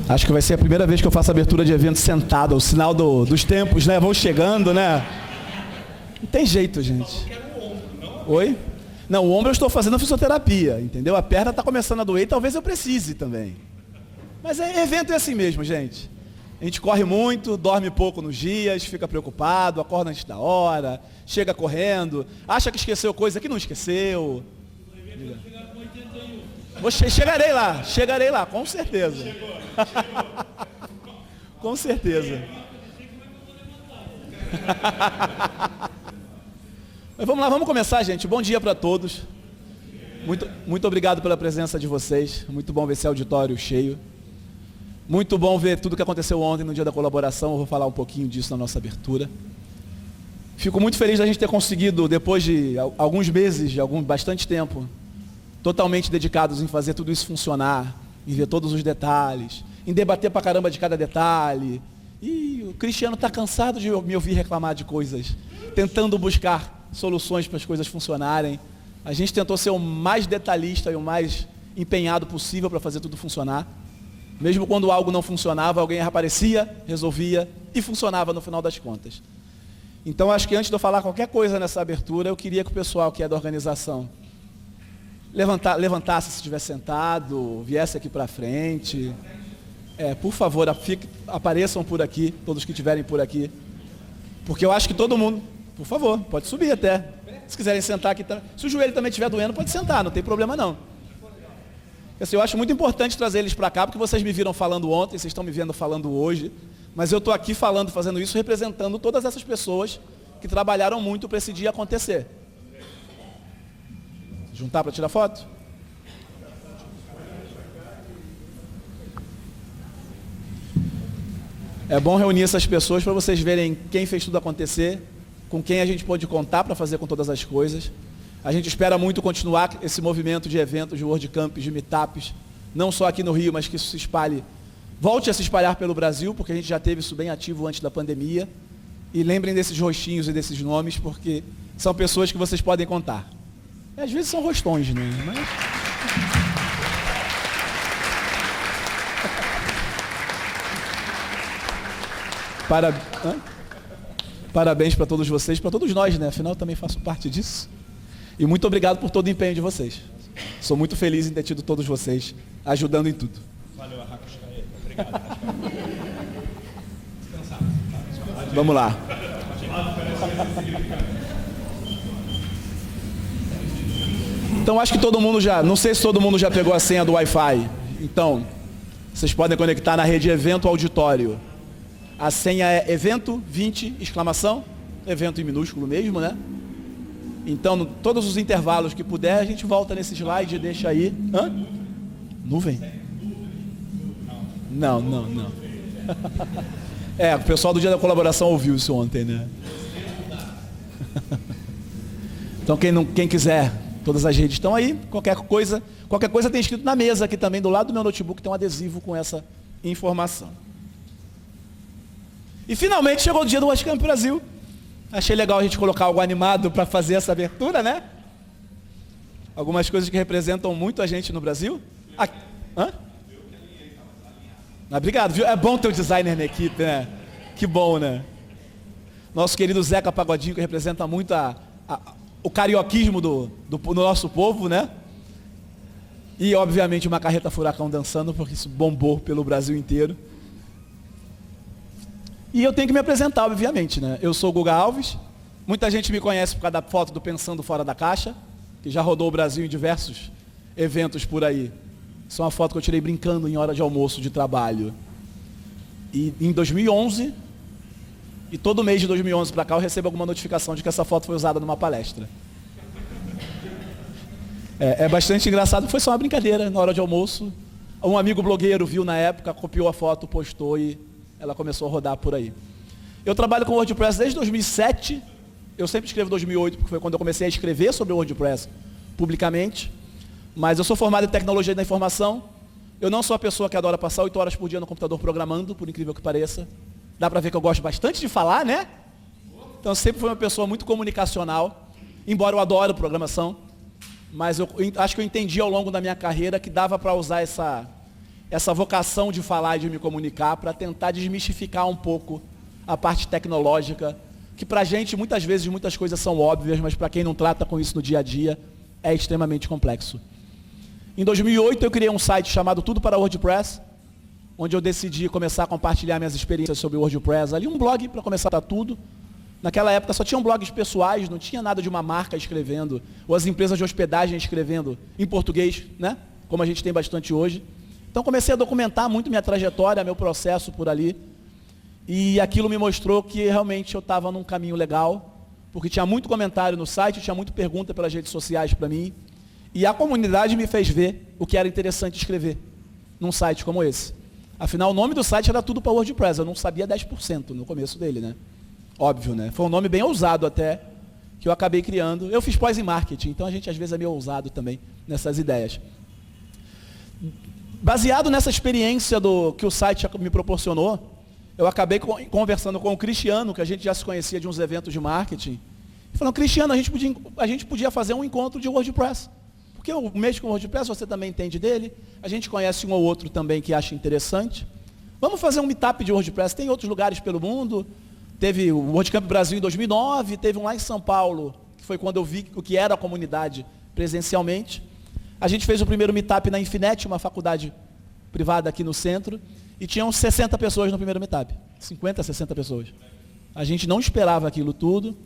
Acho que vai ser a primeira vez que eu faço abertura de evento sentado, o sinal dos tempos, né? Vão chegando, né? Não tem jeito, gente. Oi? Não, o ombro eu estou fazendo fisioterapia, entendeu? A perna está começando a doer e talvez eu precise também. Mas evento é assim mesmo, gente. A gente corre muito, dorme pouco nos dias, fica preocupado, acorda antes da hora, chega correndo, acha que esqueceu coisa que não esqueceu. Chegarei lá, com certeza. Com certeza. Mas vamos lá, vamos começar, gente. Bom dia para todos. Muito obrigado pela presença de vocês. Muito bom ver esse auditório cheio. Muito bom ver tudo que aconteceu ontem no dia da colaboração. Eu vou falar um pouquinho disso na nossa abertura. Fico muito feliz da gente ter conseguido, depois de alguns meses, bastante tempo, totalmente dedicados em fazer tudo isso funcionar, em ver todos os detalhes, em debater pra caramba de cada detalhe. E o Cristiano está cansado de me ouvir reclamar de coisas, tentando buscar soluções para as coisas funcionarem. A gente tentou ser o mais detalhista e o mais empenhado possível para fazer tudo funcionar. Mesmo quando algo não funcionava, alguém aparecia, resolvia e funcionava no final das contas. Então, acho que antes de eu falar qualquer coisa nessa abertura, eu queria que o pessoal que é da organização levantasse se estiver sentado, viesse aqui para frente. Por favor, apareçam por aqui, todos que estiverem por aqui. Porque eu acho que todo mundo, por favor, pode subir até. Se quiserem sentar aqui também. Se o joelho também estiver doendo, pode sentar, não tem problema não. Assim, eu acho muito importante trazer eles para cá, porque vocês me viram falando ontem, vocês estão me vendo falando hoje, mas eu estou aqui fazendo isso, representando todas essas pessoas que trabalharam muito para esse dia acontecer. Juntar para tirar foto? É bom reunir essas pessoas para vocês verem quem fez tudo acontecer, com quem a gente pôde contar para fazer com todas as coisas. A gente espera muito continuar esse movimento de eventos, de WordCamps, de meetups, não só aqui no Rio, mas que isso se espalhe, volte a se espalhar pelo Brasil, porque a gente já teve isso bem ativo antes da pandemia. E lembrem desses rostinhos e desses nomes, porque são pessoas que vocês podem contar. E às vezes são rostões, né? Mas... Parabéns para todos vocês, para todos nós, né? Afinal, eu também faço parte disso. E muito obrigado por todo o empenho de vocês. Sou muito feliz em ter tido todos vocês ajudando em tudo. Valeu, Arrascaeta. Obrigado. Vamos lá. Então, acho que todo mundo não sei se todo mundo já pegou a senha do Wi-Fi. Então, vocês podem conectar na rede Evento Auditório. A senha é evento 20, exclamação, evento em minúsculo mesmo, né? Então, todos os intervalos que puder, a gente volta nesse slide e deixa aí. Hã? Nuvem? Não. O pessoal do dia da colaboração ouviu isso ontem, né? Então, quem quiser, todas as redes estão aí. Qualquer coisa tem escrito na mesa aqui também, do lado do meu notebook, tem um adesivo com essa informação. E finalmente chegou o dia do WordCamp Brasil. Achei legal a gente colocar algo animado para fazer essa abertura, né? Algumas coisas que representam muito a gente no Brasil. Hã? Obrigado, viu? É bom ter um designer na equipe, né? Que bom, né? Nosso querido Zeca Pagodinho, que representa muito o carioquismo do nosso povo, né? E, obviamente, uma carreta furacão dançando, porque isso bombou pelo Brasil inteiro. E eu tenho que me apresentar, obviamente, né? Eu sou o Guga Alves, muita gente me conhece por causa da foto do Pensando Fora da Caixa, que já rodou o Brasil em diversos eventos por aí. Isso é uma foto que eu tirei brincando em hora de almoço de trabalho. E em 2011, e todo mês de 2011 para cá eu recebo alguma notificação de que essa foto foi usada numa palestra. É bastante engraçado, foi só uma brincadeira na hora de almoço. Um amigo blogueiro viu na época, copiou a foto, postou e ela começou a rodar por aí. Eu trabalho com WordPress desde 2007. Eu sempre escrevo 2008, porque foi quando eu comecei a escrever sobre o WordPress publicamente. Mas eu sou formado em tecnologia da informação. Eu não sou a pessoa que adora passar 8 horas por dia no computador programando, por incrível que pareça. Dá pra ver que eu gosto bastante de falar, né? Então, sempre fui uma pessoa muito comunicacional, embora eu adore programação. Mas eu acho que eu entendi ao longo da minha carreira que dava para usar essa vocação de falar e de me comunicar para tentar desmistificar um pouco a parte tecnológica, que para a gente muitas vezes muitas coisas são óbvias, mas para quem não trata com isso no dia a dia é extremamente complexo. Em 2008 eu criei um site chamado Tudo para WordPress, onde eu decidi começar a compartilhar minhas experiências sobre o WordPress. Ali um blog para começar a tudo. Naquela época só tinham blogs pessoais, não tinha nada de uma marca escrevendo, ou as empresas de hospedagem escrevendo em português, né? Como a gente tem bastante hoje. Então comecei a documentar muito minha trajetória, meu processo por ali. E aquilo me mostrou que realmente eu estava num caminho legal, porque tinha muito comentário no site, tinha muita pergunta pelas redes sociais para mim. E a comunidade me fez ver o que era interessante escrever num site como esse. Afinal, o nome do site era Tudo para WordPress, eu não sabia 10% no começo dele, né? Óbvio, né? Foi um nome bem ousado até, que eu acabei criando. Eu fiz pós em marketing, então a gente às vezes é meio ousado também nessas ideias. Baseado nessa experiência que o site me proporcionou, eu acabei conversando com o Cristiano, que a gente já se conhecia de uns eventos de marketing, e falando, Cristiano, a gente podia fazer um encontro de WordPress. Porque eu mexo com WordPress, você também entende dele, a gente conhece um ou outro também que acha interessante. Vamos fazer um meetup de WordPress, tem outros lugares pelo mundo. Teve o WordCamp Brasil em 2009, teve um lá em São Paulo, que foi quando eu vi o que era a comunidade presencialmente. A gente fez o primeiro meetup na Infinet, uma faculdade privada aqui no centro, e tinham 60 pessoas no primeiro meetup, 50, 60 pessoas. A gente não esperava aquilo tudo,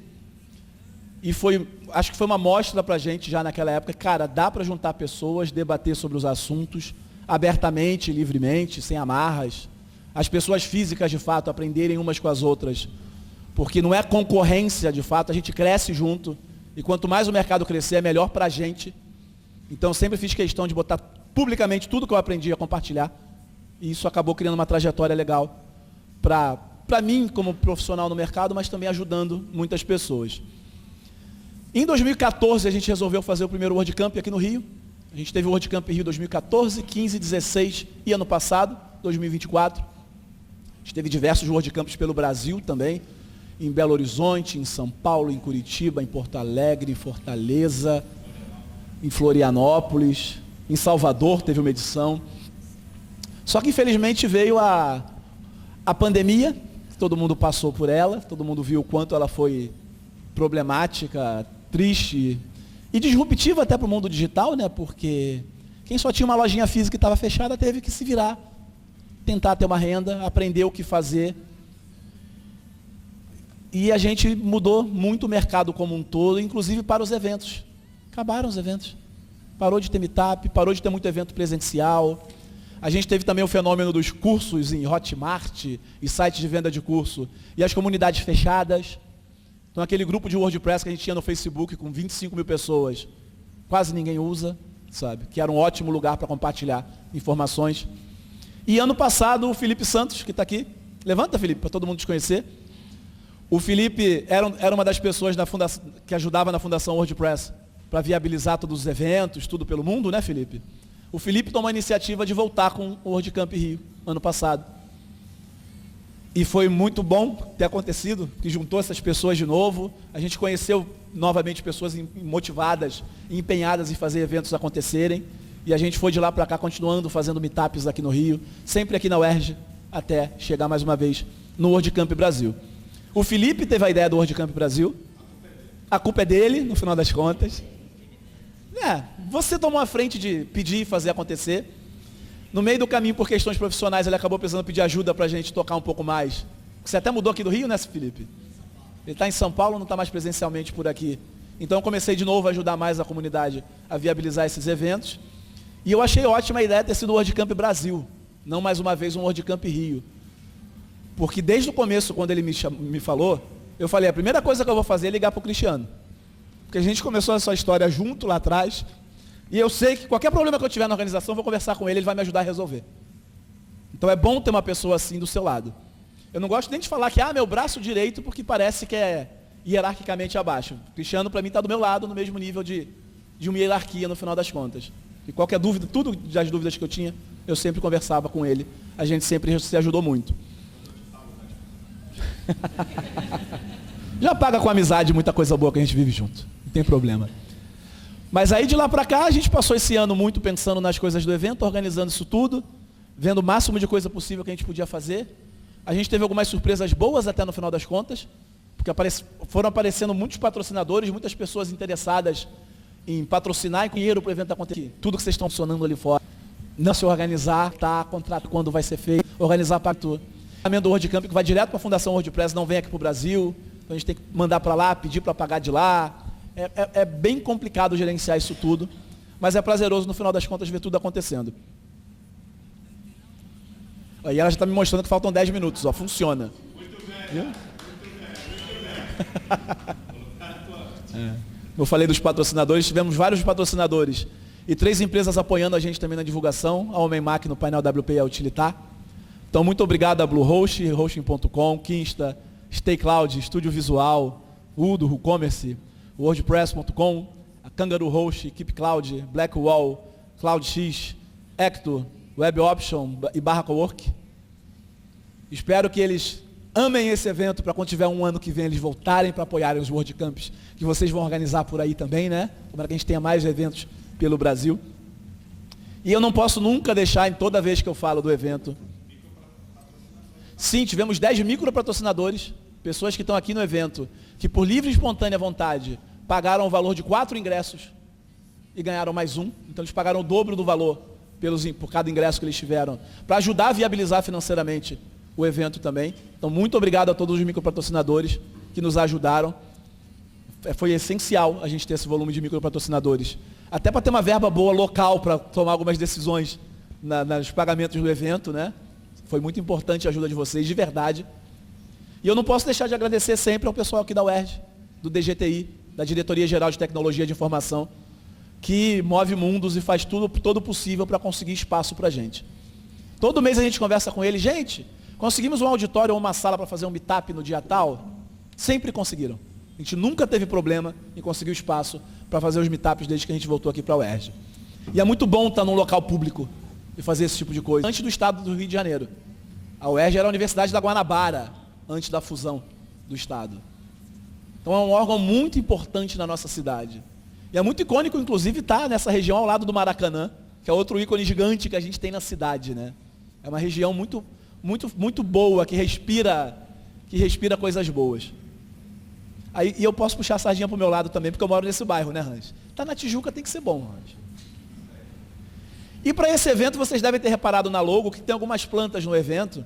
e acho que foi uma mostra para a gente já naquela época, cara, dá para juntar pessoas, debater sobre os assuntos, abertamente, livremente, sem amarras. As pessoas físicas, de fato, aprenderem umas com as outras, porque não é concorrência, de fato, a gente cresce junto, e quanto mais o mercado crescer, é melhor para a gente. Então, eu sempre fiz questão de botar publicamente tudo que eu aprendi a compartilhar, e isso acabou criando uma trajetória legal para mim, como profissional no mercado, mas também ajudando muitas pessoas. Em 2014, a gente resolveu fazer o primeiro WordCamp aqui no Rio. A gente teve o WordCamp Rio 2014, 15, 16 e ano passado, 2024. A gente teve diversos WordCamps pelo Brasil também, em Belo Horizonte, em São Paulo, em Curitiba, em Porto Alegre, em Fortaleza, em Florianópolis, em Salvador teve uma edição. Só que infelizmente veio a pandemia, todo mundo passou por ela, todo mundo viu o quanto ela foi problemática, triste e disruptiva até para o mundo digital, né? Porque quem só tinha uma lojinha física e estava fechada teve que se virar, tentar ter uma renda, aprender o que fazer. E a gente mudou muito o mercado como um todo, inclusive para os eventos. Acabaram os eventos. Parou de ter meetup, parou de ter muito evento presencial. A gente teve também o fenômeno dos cursos em Hotmart e sites de venda de curso e as comunidades fechadas. Então aquele grupo de WordPress que a gente tinha no Facebook com 25 mil pessoas, quase ninguém usa, sabe? Que era um ótimo lugar para compartilhar informações. E ano passado o Felipe Santos, que está aqui, levanta, Felipe, para todo mundo te conhecer. O Felipe era uma das pessoas que ajudava na Fundação WordPress para viabilizar todos os eventos, tudo pelo mundo, né, Felipe? O Felipe tomou a iniciativa de voltar com o WordCamp Rio, ano passado. E foi muito bom ter acontecido, que juntou essas pessoas de novo. A gente conheceu novamente pessoas motivadas e empenhadas em fazer eventos acontecerem. E a gente foi de lá para cá, continuando fazendo meetups aqui no Rio, sempre aqui na UERJ, até chegar mais uma vez no WordCamp Brasil. O Felipe teve a ideia do WordCamp Brasil. A culpa é dele, no final das contas. Você tomou a frente de pedir e fazer acontecer. No meio do caminho, por questões profissionais, ele acabou precisando pedir ajuda para a gente tocar um pouco mais. Você até mudou aqui do Rio, né, Felipe? Ele está em São Paulo, não está mais presencialmente por aqui. Então eu comecei de novo a ajudar mais a comunidade a viabilizar esses eventos. E eu achei ótima a ideia ter sido o WordCamp Brasil, não mais uma vez um WordCamp Rio. Porque desde o começo, quando ele me falou, eu falei, a primeira coisa que eu vou fazer é ligar para o Cristiano. Porque a gente começou essa história junto lá atrás, e eu sei que qualquer problema que eu tiver na organização, eu vou conversar com ele, ele vai me ajudar a resolver. Então é bom ter uma pessoa assim do seu lado. Eu não gosto nem de falar que, meu braço direito, porque parece que é hierarquicamente abaixo. O Cristiano, para mim, está do meu lado, no mesmo nível de uma hierarquia, no final das contas. E qualquer dúvida, tudo das dúvidas que eu tinha, eu sempre conversava com ele. A gente sempre se ajudou muito. Já paga com amizade muita coisa boa que a gente vive junto. Não tem problema. Mas aí de lá para cá, a gente passou esse ano muito pensando nas coisas do evento, organizando isso tudo. vendo o máximo de coisa possível que a gente podia fazer. A gente teve algumas surpresas boas até no final das contas, porque foram aparecendo muitos patrocinadores, muitas pessoas interessadas em patrocinar e dinheiro para o evento acontecer. Tudo que vocês estão funcionando ali fora. Não se organizar, tá? Contrato quando vai ser feito, organizar pacto. O do WordCamp que vai direto para a Fundação WordPress, não vem aqui para o Brasil. Então a gente tem que mandar para lá, pedir para pagar de lá. É bem complicado gerenciar isso tudo, mas é prazeroso no final das contas ver tudo acontecendo. Aí ela já está me mostrando que faltam 10 minutos, ó, funciona. Muito bem. Eu falei dos patrocinadores, tivemos vários patrocinadores e 3 empresas apoiando a gente também na divulgação, a HomeMac no painel WP e a Utilitar. Então muito obrigado a Bluehost, Hosting.com, Kinsta, StayCloud, Estúdio Visual, Udo, WooCommerce, WordPress.com, a Kangaroo Host, KeepCloud, Blackwall, CloudX, Ecto, WebOption e Barra Cowork. Espero que eles amem esse evento para quando tiver um ano que vem eles voltarem para apoiarem os WordCamps que vocês vão organizar por aí também, né? Para que a gente tenha mais eventos pelo Brasil. E eu não posso nunca deixar, em toda vez que eu falo do evento. Sim, tivemos 10 micropatrocinadores, pessoas que estão aqui no evento, que por livre e espontânea vontade pagaram o valor de 4 ingressos e ganharam mais um. Então eles pagaram o dobro do valor por cada ingresso que eles tiveram, para ajudar a viabilizar financeiramente o evento também. Então muito obrigado a todos os micropatrocinadores que nos ajudaram. Foi essencial a gente ter esse volume de micropatrocinadores, até para ter uma verba boa local para tomar algumas decisões nos pagamentos do evento, né? Foi muito importante a ajuda de vocês, de verdade. E eu não posso deixar de agradecer sempre ao pessoal aqui da UERJ, do DGTI, da Diretoria Geral de Tecnologia de Informação, que move mundos e faz todo possível para conseguir espaço para a gente. Todo mês a gente conversa com eles, gente, conseguimos um auditório ou uma sala para fazer um meetup no dia tal? Sempre conseguiram. A gente nunca teve problema em conseguir o espaço para fazer os meetups desde que a gente voltou aqui para a UERJ. E é muito bom estar num local público e fazer esse tipo de coisa. Antes do estado do Rio de Janeiro. A UERJ era a Universidade da Guanabara, antes da fusão do estado. Então é um órgão muito importante na nossa cidade. E é muito icônico, inclusive, estar nessa região ao lado do Maracanã, que é outro ícone gigante que a gente tem na cidade, né? É uma região muito, muito, muito boa, que respira coisas boas. Aí, e eu posso puxar a sardinha para o meu lado também, porque eu moro nesse bairro, né, Hans? Tá na Tijuca, tem que ser bom, Hans. E para esse evento, vocês devem ter reparado na logo que tem algumas plantas no evento,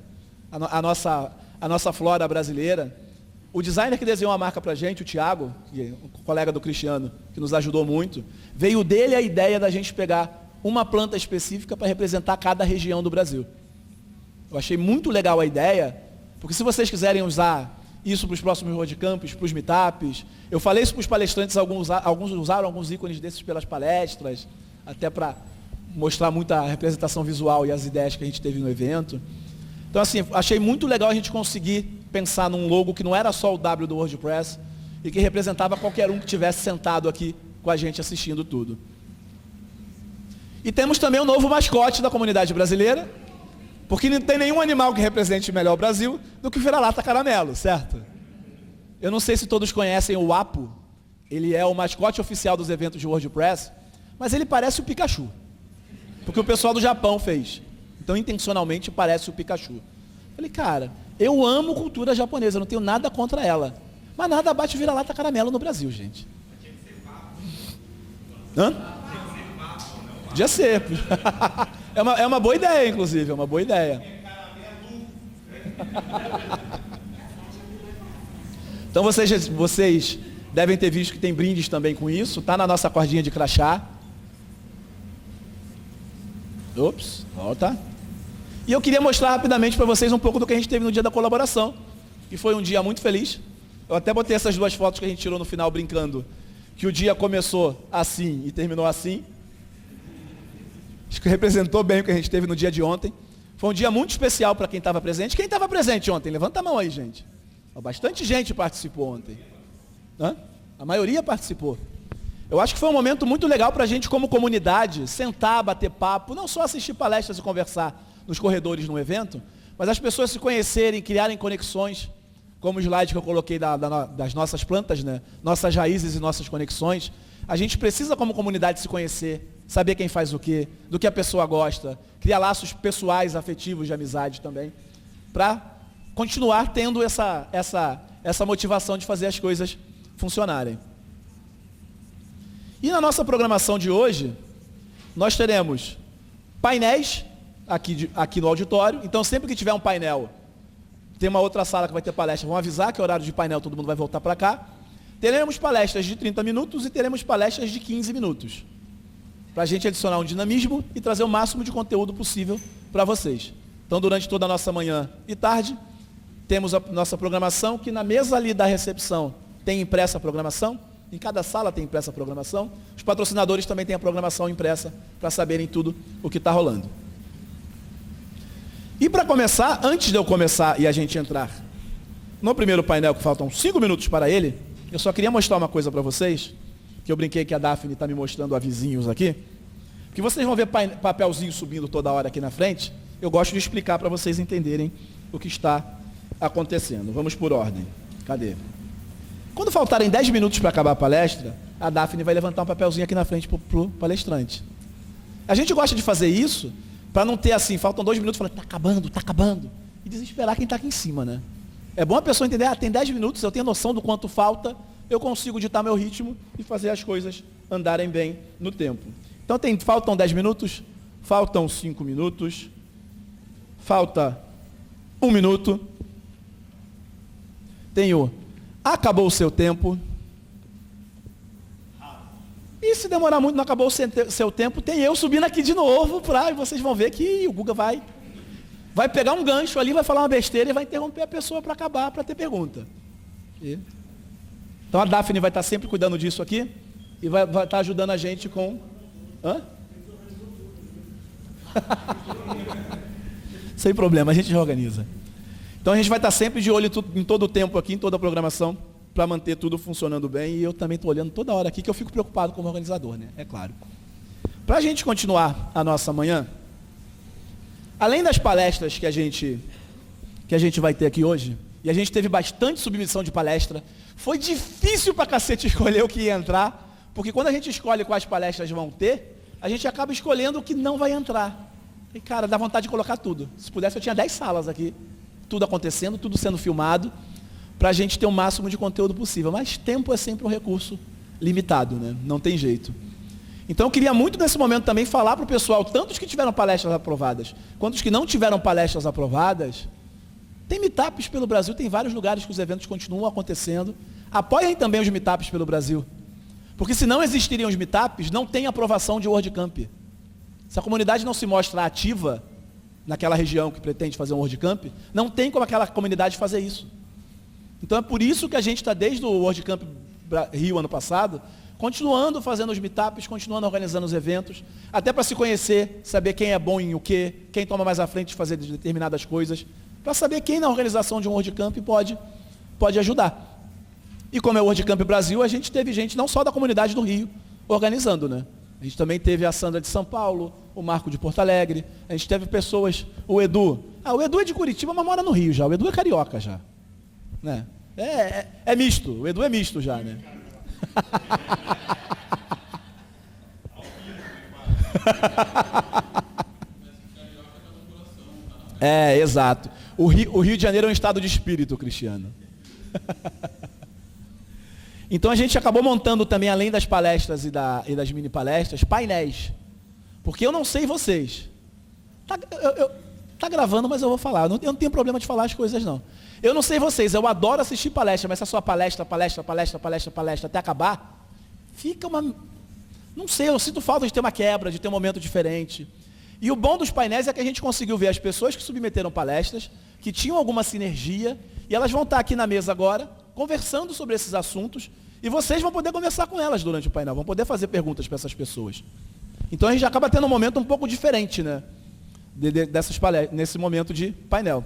a nossa flora brasileira. O designer que desenhou a marca para a gente, o Thiago, o colega do Cristiano, que nos ajudou muito, veio dele a ideia da gente pegar uma planta específica para representar cada região do Brasil. Eu achei muito legal a ideia, porque se vocês quiserem usar isso para os próximos WordCamps, para os meetups, eu falei isso para os palestrantes, alguns usaram alguns ícones desses pelas palestras, até para mostrar muita representação visual e as ideias que a gente teve no evento. Então, assim, achei muito legal a gente conseguir pensar num logo que não era só o W do WordPress e que representava qualquer um que estivesse sentado aqui com a gente assistindo tudo. E temos também o novo mascote da comunidade brasileira, porque não tem nenhum animal que represente melhor o Brasil do que o vira-lata caramelo, certo? Eu não sei se todos conhecem o Apo, ele é o mascote oficial dos eventos de WordPress, mas ele parece o Pikachu, porque o pessoal do Japão fez. Então, intencionalmente, parece o Pikachu. Falei, cara, eu amo cultura japonesa, não tenho nada contra ela. Mas nada bate vira-lata caramelo no Brasil, gente. Hã? Podia ser. É uma boa ideia, inclusive, é uma boa ideia. Então, vocês devem ter visto que tem brindes também com isso. Está na nossa cordinha de crachá. Ops, volta. E eu queria mostrar rapidamente para vocês um pouco do que a gente teve no dia da colaboração, que foi um dia muito feliz. Eu até botei essas duas fotos que a gente tirou no final brincando, que o dia começou assim e terminou assim. Acho que representou bem o que a gente teve no dia de ontem. Foi um dia muito especial para quem estava presente. Quem estava presente ontem? Levanta a mão aí, gente. Bastante gente participou ontem. Hã? A maioria participou. Eu acho que foi um momento muito legal para a gente, como comunidade, sentar, bater papo, não só assistir palestras e conversar nos corredores no evento, mas as pessoas se conhecerem, criarem conexões, como o slide que eu coloquei das nossas plantas, né? Nossas raízes e nossas conexões. A gente precisa, como comunidade, se conhecer, saber quem faz o quê, do que a pessoa gosta, criar laços pessoais, afetivos, de amizade também, para continuar tendo essa motivação de fazer as coisas funcionarem. E na nossa programação de hoje, nós teremos painéis aqui no auditório. Então, sempre que tiver um painel, tem uma outra sala que vai ter palestra, vão avisar que é horário de painel, todo mundo vai voltar para cá. Teremos palestras de 30 minutos e teremos palestras de 15 minutos. Para a gente adicionar um dinamismo e trazer o máximo de conteúdo possível para vocês. Então, durante toda a nossa manhã e tarde, temos a nossa programação, que na mesa ali da recepção tem impressa a programação. Em cada sala tem impressa a programação. Os patrocinadores também têm a programação impressa para saberem tudo o que está rolando. E para começar, antes de eu começar e a gente entrar no primeiro painel, que faltam 5 minutos para ele, eu só queria mostrar uma coisa para vocês, que eu brinquei que a Daphne está me mostrando avizinhos aqui, que vocês vão ver papelzinho subindo toda hora aqui na frente. Eu gosto de explicar para vocês entenderem o que está acontecendo. Vamos por ordem. Cadê? Quando faltarem 10 minutos para acabar a palestra, a Daphne vai levantar um papelzinho aqui na frente para o palestrante. A gente gosta de fazer isso para não ter assim, faltam 2 minutos, falando, está acabando, e desesperar quem está aqui em cima, né? É bom a pessoa entender, tem 10 minutos, eu tenho noção do quanto falta, eu consigo ditar meu ritmo e fazer as coisas andarem bem no tempo. Então faltam 10 minutos, faltam 5 minutos, falta 1 minuto, acabou o seu tempo. E se demorar muito, não acabou o seu tempo, tem eu subindo aqui de novo, e vocês vão ver que o Guga vai pegar um gancho ali, vai falar uma besteira e vai interromper a pessoa para acabar, para ter pergunta. Então a Daphne vai estar sempre cuidando disso aqui e vai estar ajudando a gente com... Sem problema, a gente já organiza. Então a gente vai estar sempre de olho em todo o tempo aqui, em toda a programação, para manter tudo funcionando bem. E eu também estou olhando toda hora aqui, que eu fico preocupado como organizador, né? É claro. Para a gente continuar a nossa manhã, além das palestras que a gente vai ter aqui hoje, e a gente teve bastante submissão de palestra, foi difícil pra cacete escolher o que ia entrar, porque quando a gente escolhe quais palestras vão ter, a gente acaba escolhendo o que não vai entrar. E cara, dá vontade de colocar tudo. Se pudesse, eu tinha 10 salas aqui, tudo acontecendo, tudo sendo filmado, para a gente ter o máximo de conteúdo possível. Mas tempo é sempre um recurso limitado, né? Não tem jeito. Então eu queria muito nesse momento também falar para o pessoal, tanto os que tiveram palestras aprovadas, quanto os que não tiveram palestras aprovadas, tem meetups pelo Brasil, tem vários lugares que os eventos continuam acontecendo. Apoiem também os meetups pelo Brasil. Porque se não existiriam os meetups, não tem aprovação de WordCamp. Se a comunidade não se mostra ativa naquela região que pretende fazer um WordCamp, não tem como aquela comunidade fazer isso. Então é por isso que a gente está desde o WordCamp Rio ano passado, continuando fazendo os meetups, continuando organizando os eventos, até para se conhecer, saber quem é bom em o quê, quem toma mais à frente de fazer determinadas coisas, para saber quem na organização de um WordCamp pode ajudar. E como é o WordCamp Brasil, a gente teve gente não só da comunidade do Rio organizando, né? A gente também teve a Sandra de São Paulo, o Marco de Porto Alegre, a gente teve pessoas, o Edu. O Edu é de Curitiba, mas mora no Rio já, o Edu é carioca já. Né? É misto, o Edu é misto já, né? Exato. O Rio de Janeiro é um estado de espírito, Cristiano. Então a gente acabou montando também, além das palestras e das mini palestras, painéis. Porque eu não sei vocês. Tá gravando, mas eu vou falar. Eu não tenho problema de falar as coisas, não. Eu não sei vocês, eu adoro assistir palestra, mas se a sua palestra até acabar, fica uma... Não sei, eu sinto falta de ter uma quebra, de ter um momento diferente. E o bom dos painéis é que a gente conseguiu ver as pessoas que submeteram palestras, que tinham alguma sinergia, e elas vão estar aqui na mesa agora, conversando sobre esses assuntos, e vocês vão poder conversar com elas durante o painel, vão poder fazer perguntas para essas pessoas. Então a gente acaba tendo um momento um pouco diferente, né? Dessas palestras, nesse momento de painel.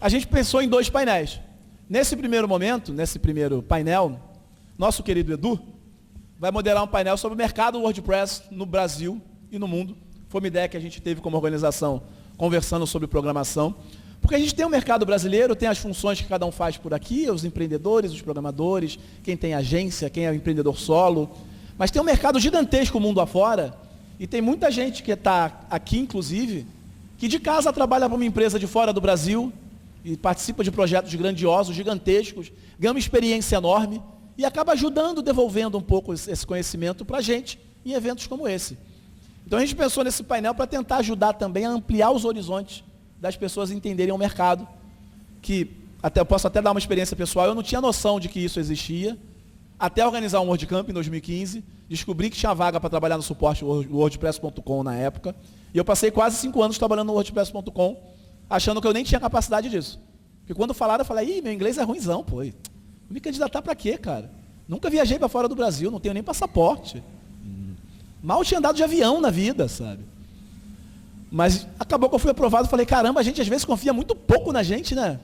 A gente pensou em 2 painéis. Nesse primeiro painel, nosso querido Edu vai moderar um painel sobre o mercado WordPress no Brasil e no mundo. Foi uma ideia que a gente teve como organização, conversando sobre programação. Porque a gente tem o mercado brasileiro, tem as funções que cada um faz por aqui, os empreendedores, os programadores, quem tem agência, quem é o empreendedor solo. Mas tem um mercado gigantesco mundo afora, E tem muita gente que está aqui, inclusive, que de casa trabalha para uma empresa de fora do Brasil e participa de projetos grandiosos, gigantescos, ganha uma experiência enorme e acaba ajudando, devolvendo um pouco esse conhecimento para a gente em eventos como esse. Então a gente pensou nesse painel para tentar ajudar também a ampliar os horizontes das pessoas entenderem o mercado, que eu posso até dar uma experiência pessoal, eu não tinha noção de que isso existia, até organizar um WordCamp em 2015, descobri que tinha vaga para trabalhar no suporte do WordPress.com na época, e eu passei quase 5 anos trabalhando no WordPress.com, achando que eu nem tinha capacidade disso. Porque quando falaram, eu falei, meu inglês é ruimzão, pô. Me candidatar para quê, cara? Nunca viajei para fora do Brasil, não tenho nem passaporte. Mal tinha andado de avião na vida, sabe? Mas acabou que eu fui aprovado, falei, caramba, a gente às vezes confia muito pouco na gente, né?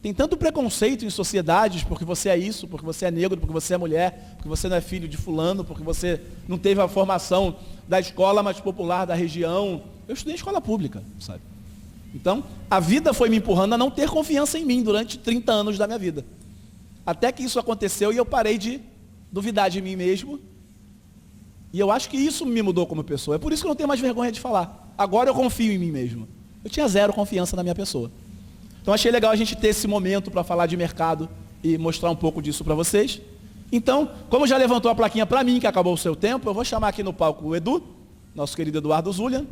Tem tanto preconceito em sociedades, porque você é isso, porque você é negro, porque você é mulher, porque você não é filho de fulano, porque você não teve a formação da escola mais popular da região. Eu estudei em escola pública, sabe? Então, a vida foi me empurrando a não ter confiança em mim durante 30 anos da minha vida. Até que isso aconteceu e eu parei de duvidar de mim mesmo. E eu acho que isso me mudou como pessoa. É por isso que eu não tenho mais vergonha de falar. Agora eu confio em mim mesmo. Eu tinha zero confiança na minha pessoa. Então achei legal a gente ter esse momento para falar de mercado e mostrar um pouco disso para vocês. Então, como já levantou a plaquinha para mim, que acabou o seu tempo, eu vou chamar aqui no palco o Edu, nosso querido Eduardo Zulian,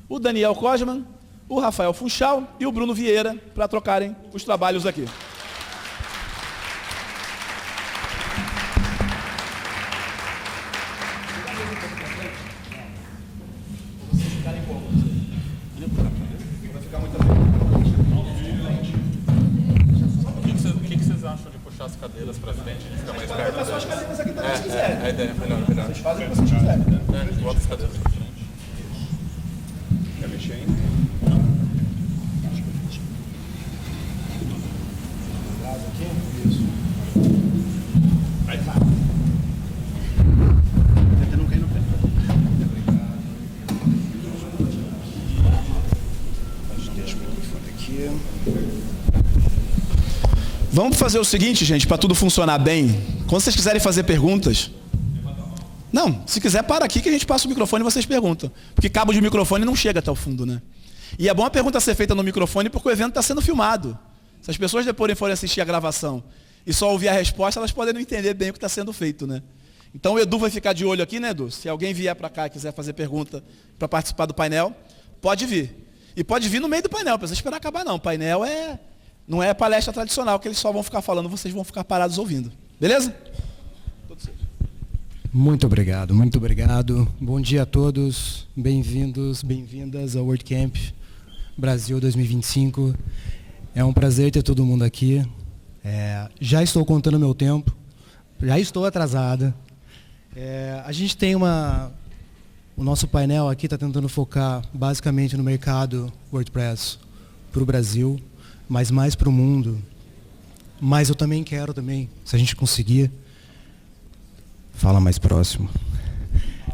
o Daniel Cosman, o Rafael Funchal e o Bruno Vieira para trocarem os trabalhos aqui. As cadeiras para frente, a gente fica mais perto. As cadeiras aqui também, se quiserem. A ideia é melhor. Vocês fazem o que vocês quiserem. Bota as cadeiras para frente. Quer mexer ainda? Não. Aqui? Isso. Aí. Tenta não cair no pé. Deixa o microfone aqui. Vamos fazer o seguinte, gente, para tudo funcionar bem. Quando vocês quiserem fazer perguntas... Não, se quiser, para aqui que a gente passa o microfone e vocês perguntam. Porque cabo de microfone não chega até o fundo, né? E é bom a pergunta ser feita no microfone porque o evento está sendo filmado. Se as pessoas depois forem assistir a gravação e só ouvir a resposta, elas podem não entender bem o que está sendo feito, né? Então o Edu vai ficar de olho aqui, né, Edu? Se alguém vier para cá e quiser fazer pergunta para participar do painel, pode vir. E pode vir no meio do painel, não precisa esperar acabar não. O painel não é palestra tradicional, que eles só vão ficar falando, vocês vão ficar parados ouvindo. Beleza? Muito obrigado, muito obrigado. Bom dia a todos, bem-vindos, bem-vindas ao WordCamp Brasil 2025. É um prazer ter todo mundo aqui. Já estou contando meu tempo, já estou atrasada. A gente tem o nosso painel aqui está tentando focar basicamente no mercado WordPress para o Brasil, mas mais para o mundo. Mas eu também quero, se a gente conseguir, fala mais próximo,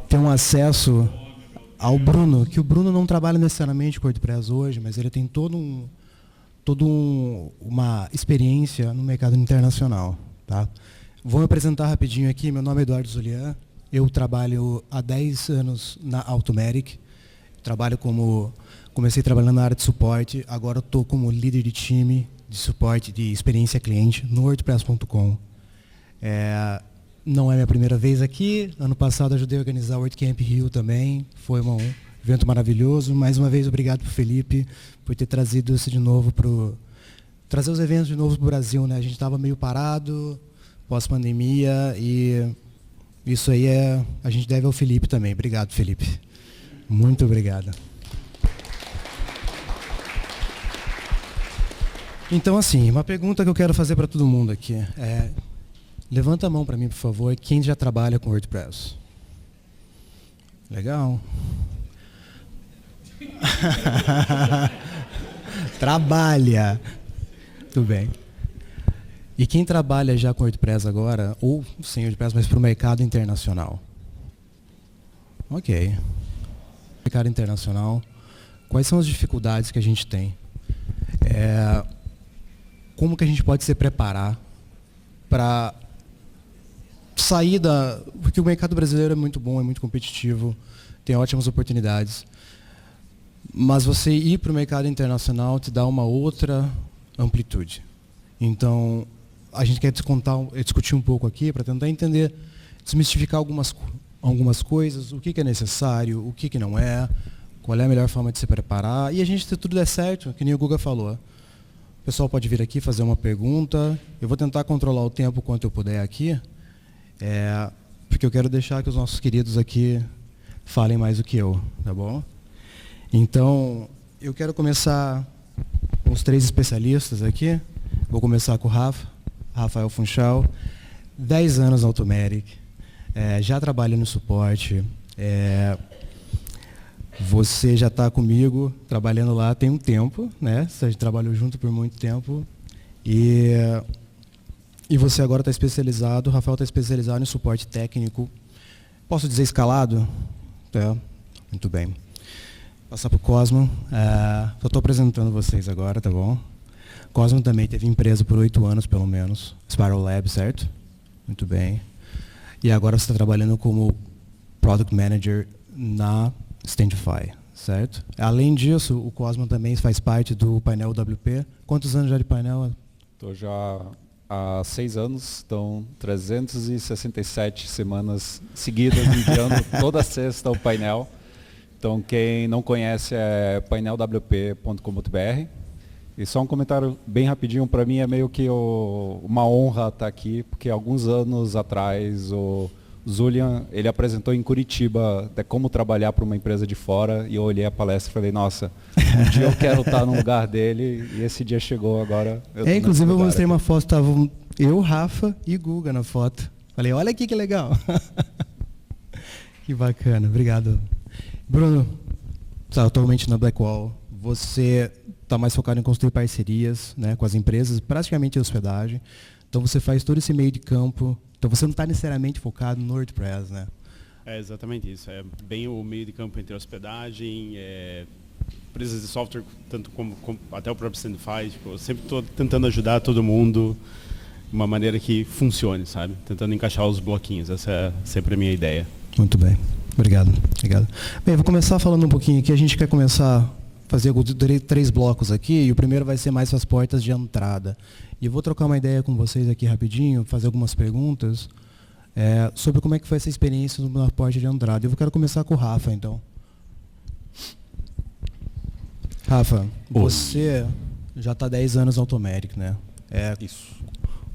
ter um acesso ao Bruno, que o Bruno não trabalha necessariamente com WordPress hoje, mas ele tem uma experiência no mercado internacional. Tá? Vou me apresentar rapidinho aqui, meu nome é Eduardo Zulian, eu trabalho há 10 anos na Automatic, comecei trabalhando na área de suporte, agora estou como líder de time de suporte de experiência cliente no WordPress.com. Não é minha primeira vez aqui, ano passado ajudei a organizar o WordCamp Rio também, foi um evento maravilhoso. Mais uma vez, obrigado para o Felipe por ter trazido isso de novo, trazer os eventos de novo para o Brasil, né? A gente estava meio parado, pós-pandemia, e isso aí a gente deve ao Felipe também. Obrigado, Felipe. Muito obrigado. Então, assim, uma pergunta que eu quero fazer para todo mundo aqui levanta a mão para mim, por favor, quem já trabalha com WordPress. Legal. Trabalha. Tudo bem. E quem trabalha já com WordPress agora, ou sem WordPress, mas para o mercado internacional? Ok. Mercado internacional, quais são as dificuldades que a gente tem? Como que a gente pode se preparar para sair da... Porque o mercado brasileiro é muito bom, é muito competitivo, tem ótimas oportunidades. Mas você ir para o mercado internacional te dá uma outra amplitude. Então, a gente quer discutir um pouco aqui para tentar entender, desmistificar algumas coisas, o que é necessário, o que não é, qual é a melhor forma de se preparar. E a gente, se tudo der certo, que nem o Guga falou, o pessoal pode vir aqui fazer uma pergunta. Eu vou tentar controlar o tempo quanto eu puder aqui, porque eu quero deixar que os nossos queridos aqui falem mais do que eu, tá bom? Então, eu quero começar com os 3 especialistas aqui. Vou começar com o Rafael Funchal, 10 anos na Automatic, já trabalha no suporte. Você já está comigo, trabalhando lá tem um tempo, né? A gente trabalhou junto por muito tempo. E você agora está especializado, o Rafael está especializado em suporte técnico. Posso dizer escalado? Muito bem. Passar para o Cosmo. Só estou apresentando vocês agora, tá bom? Cosmo também teve empresa por 8 anos, pelo menos. Spiral Lab, certo? Muito bem. E agora você está trabalhando como Product Manager na Standify, certo? Além disso, o Cosmo também faz parte do painel WP. Quantos anos já de painel? Estou já há 6 anos, então 367 semanas seguidas enviando toda sexta o painel. Então quem não conhece é painelwp.com.br. E só um comentário bem rapidinho, para mim é meio que uma honra estar aqui, porque alguns anos atrás o Zulian, ele apresentou em Curitiba até como trabalhar para uma empresa de fora, e eu olhei a palestra e falei, nossa, um dia eu quero estar no lugar dele, e esse dia chegou agora. Inclusive eu mostrei uma foto, estavam eu, Rafa e Guga na foto. Falei, olha aqui que legal. Que bacana, obrigado. Bruno, está atualmente na Blackwall, você está mais focado em construir parcerias, né, com as empresas, praticamente em hospedagem. Então você faz todo esse meio de campo. Então você não está necessariamente focado no WordPress, né? É exatamente isso. É bem o meio de campo entre hospedagem, empresas de software, tanto como até o próprio Standify. Tipo, eu sempre estou tentando ajudar todo mundo de uma maneira que funcione, sabe? Tentando encaixar os bloquinhos. Essa é sempre a minha ideia. Muito bem. Obrigado. Bem, vou começar falando um pouquinho aqui. A gente quer começar a fazer 3 blocos aqui, e o primeiro vai ser mais as portas de entrada. E eu vou trocar uma ideia com vocês aqui rapidinho, fazer algumas perguntas sobre como é que foi essa experiência na porta de entrada. Eu quero começar com o Rafa, então. Rafa, você já está 10 anos na Automatic, né? Isso.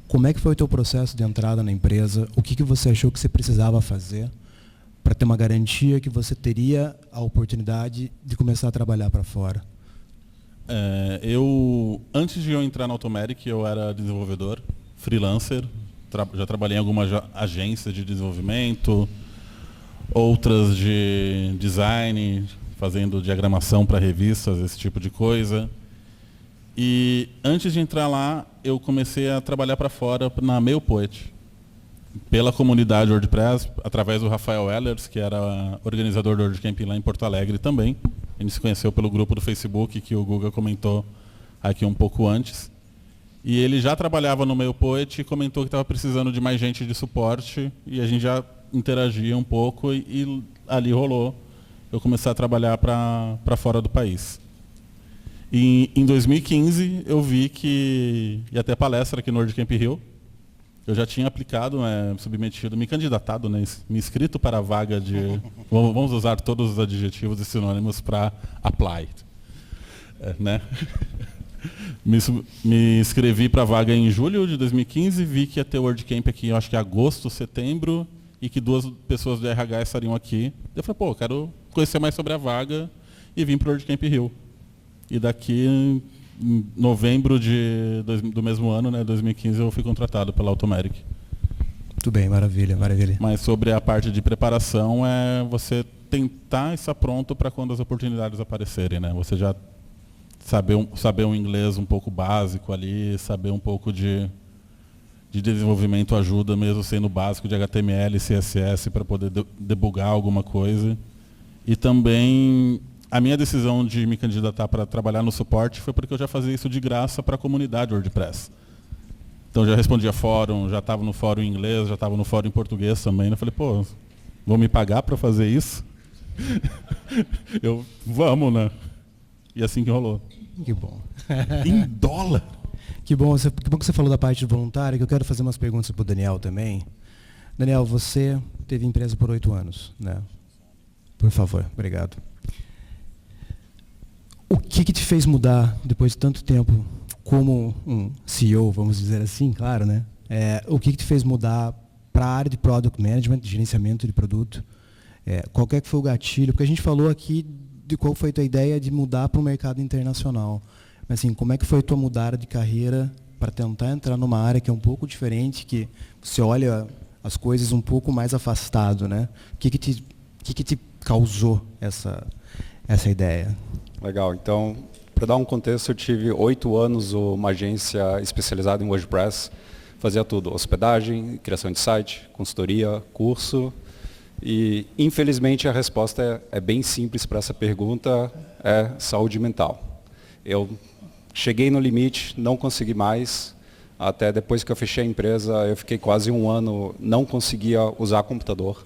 Como é que foi o teu processo de entrada na empresa? O que você achou que você precisava fazer para ter uma garantia que você teria a oportunidade de começar a trabalhar para fora? Antes de eu entrar na Automatic, eu era desenvolvedor, freelancer, já trabalhei em algumas agências de desenvolvimento, outras de design, fazendo diagramação para revistas, esse tipo de coisa. E antes de entrar lá, eu comecei a trabalhar para fora na MailPoet, pela comunidade WordPress, através do Rafael Ehlers, que era organizador do WordCamp lá em Porto Alegre também. A gente se conheceu pelo grupo do Facebook, que o Guga comentou aqui um pouco antes. E ele já trabalhava no MailPoet e comentou que estava precisando de mais gente de suporte, e a gente já interagia um pouco, e ali rolou eu começar a trabalhar para fora do país. E em 2015 eu vi que ia ter palestra aqui no WordCamp Rio. Eu já tinha aplicado, submetido, me candidatado, né, me inscrito para a vaga de... Vamos usar todos os adjetivos e sinônimos para apply. Né? Me inscrevi para a vaga em julho de 2015, vi que ia ter o WordCamp aqui, eu acho que em agosto, setembro, e que 2 pessoas do RH estariam aqui. Eu falei, quero conhecer mais sobre a vaga, e vim para o WordCamp Rio. E daqui... Em novembro do mesmo ano, né, 2015, eu fui contratado pela Automatic. Muito bem, maravilha. Mas sobre a parte de preparação, é você tentar estar pronto para quando as oportunidades aparecerem, né? Você já saber um inglês um pouco básico ali, saber um pouco de desenvolvimento ajuda, mesmo sendo básico de HTML e CSS, para poder debugar alguma coisa. E também... A minha decisão de me candidatar para trabalhar no suporte foi porque eu já fazia isso de graça para a comunidade WordPress. Então já respondia fórum, já estava no fórum em inglês, já estava no fórum em português também. Eu falei, pô, vão me pagar para fazer isso? Vamos, né? E assim que rolou. Que bom. Em dólar? Que bom que você falou da parte voluntária, que eu quero fazer umas perguntas para o Daniel também. Daniel, você teve empresa por 8 anos, né? Por favor, obrigado. O que te fez mudar, depois de tanto tempo, como um CEO, vamos dizer assim, claro, né? O que te fez mudar para a área de Product Management, de gerenciamento de produto? Qual que foi o gatilho? Porque a gente falou aqui de qual foi a tua ideia de mudar para o mercado internacional. Mas assim, como é que foi a tua mudada de carreira para tentar entrar numa área que é um pouco diferente, que você olha as coisas um pouco mais afastado, né? O que te causou essa ideia? Legal, então, para dar um contexto, eu tive 8 anos uma agência especializada em WordPress, fazia tudo, hospedagem, criação de site, consultoria, curso, e infelizmente a resposta é bem simples para essa pergunta, é saúde mental. Eu cheguei no limite, não consegui mais, até depois que eu fechei a empresa, eu fiquei quase 1 ano, não conseguia usar computador,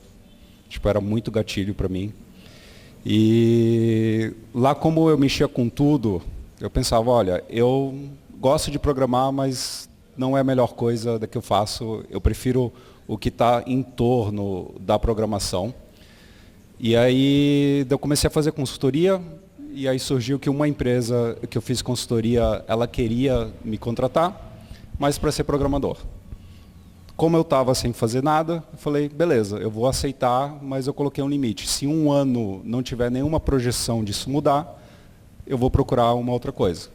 era muito gatilho para mim. E lá, como eu mexia com tudo, eu pensava, olha, eu gosto de programar, mas não é a melhor coisa da que eu faço, eu prefiro o que está em torno da programação. E aí eu comecei a fazer consultoria, e aí surgiu que uma empresa que eu fiz consultoria, ela queria me contratar, mas para ser programador. Como eu estava sem fazer nada, eu falei, beleza, eu vou aceitar, mas eu coloquei um limite. Se 1 ano não tiver nenhuma projeção disso mudar, eu vou procurar uma outra coisa.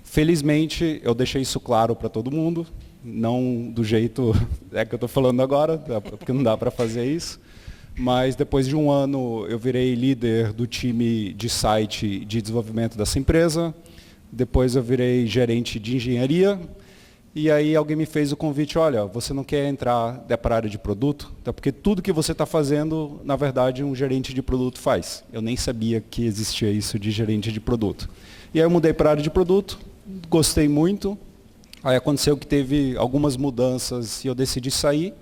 Felizmente, eu deixei isso claro para todo mundo, não do jeito que eu estou falando agora, porque não dá para fazer isso. Mas depois de 1 ano, eu virei líder do time de site de desenvolvimento dessa empresa. Depois eu virei gerente de engenharia. E aí alguém me fez o convite, olha, você não quer entrar para a área de produto? Então, porque tudo que você está fazendo, na verdade, um gerente de produto faz. Eu nem sabia que existia isso de gerente de produto. E aí eu mudei para a área de produto, gostei muito. Aí aconteceu que teve algumas mudanças e eu decidi sair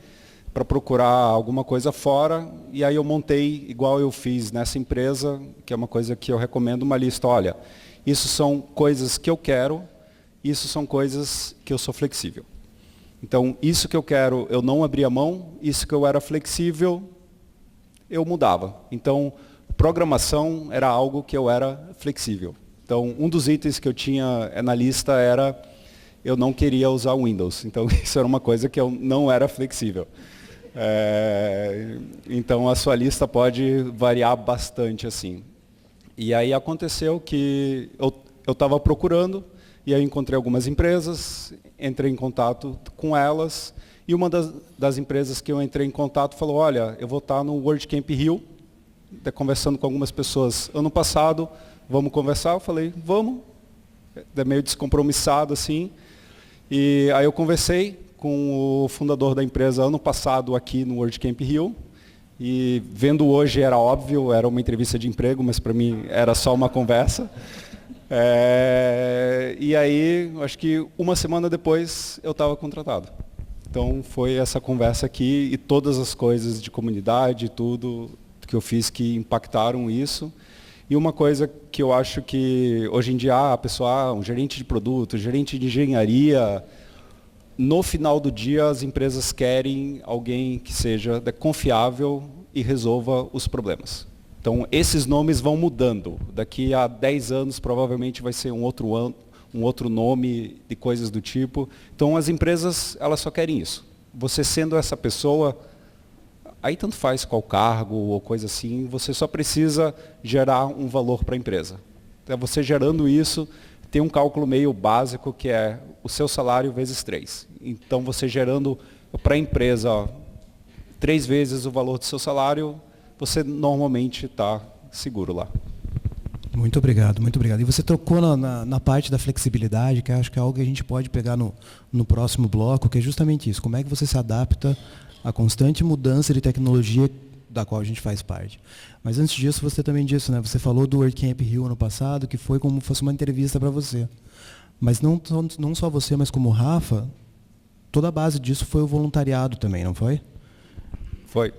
para procurar alguma coisa fora. E aí eu montei, igual eu fiz nessa empresa, que é uma coisa que eu recomendo, uma lista, olha, isso são coisas que eu quero, isso são coisas que eu sou flexível. Então, isso que eu quero, eu não abria mão, isso que eu era flexível, eu mudava. Então, programação era algo que eu era flexível. Então, um dos itens que eu tinha na lista era, eu não queria usar Windows. Então, isso era uma coisa que eu não era flexível. Então, a sua lista pode variar bastante assim. E aí aconteceu que eu estava procurando, e aí encontrei algumas empresas, entrei em contato com elas, e uma das empresas que eu entrei em contato falou, olha, eu vou estar no WordCamp Rio, conversando com algumas pessoas ano passado, vamos conversar? Eu falei, vamos, meio descompromissado assim, e aí eu conversei com o fundador da empresa ano passado aqui no WordCamp Rio, e vendo hoje era óbvio, era uma entrevista de emprego, mas para mim era só uma conversa. E aí, acho que 1 semana depois, eu estava contratado. Então, foi essa conversa aqui e todas as coisas de comunidade, tudo que eu fiz que impactaram isso. E uma coisa que eu acho que, hoje em dia, a pessoa, um gerente de produto, gerente de engenharia, no final do dia, as empresas querem alguém que seja confiável e resolva os problemas. Então, esses nomes vão mudando. Daqui a 10 anos, provavelmente, vai ser um outro nome de coisas do tipo. Então, as empresas, elas só querem isso. Você sendo essa pessoa, aí tanto faz qual cargo ou coisa assim, você só precisa gerar um valor para a empresa. Então, você gerando isso, tem um cálculo meio básico, que é o seu salário vezes 3. Então, você gerando para a empresa 3 vezes o valor do seu salário, você normalmente está seguro lá. Muito obrigado, muito obrigado. E você tocou na parte da flexibilidade, que acho que é algo que a gente pode pegar no próximo bloco, que é justamente isso. Como é que você se adapta à constante mudança de tecnologia da qual a gente faz parte. Mas antes disso, você também disse, né? Você falou do WordCamp Rio ano passado, que foi como se fosse uma entrevista para você. Mas não só você, mas como o Rafa, toda a base disso foi o voluntariado também, não foi? Foi.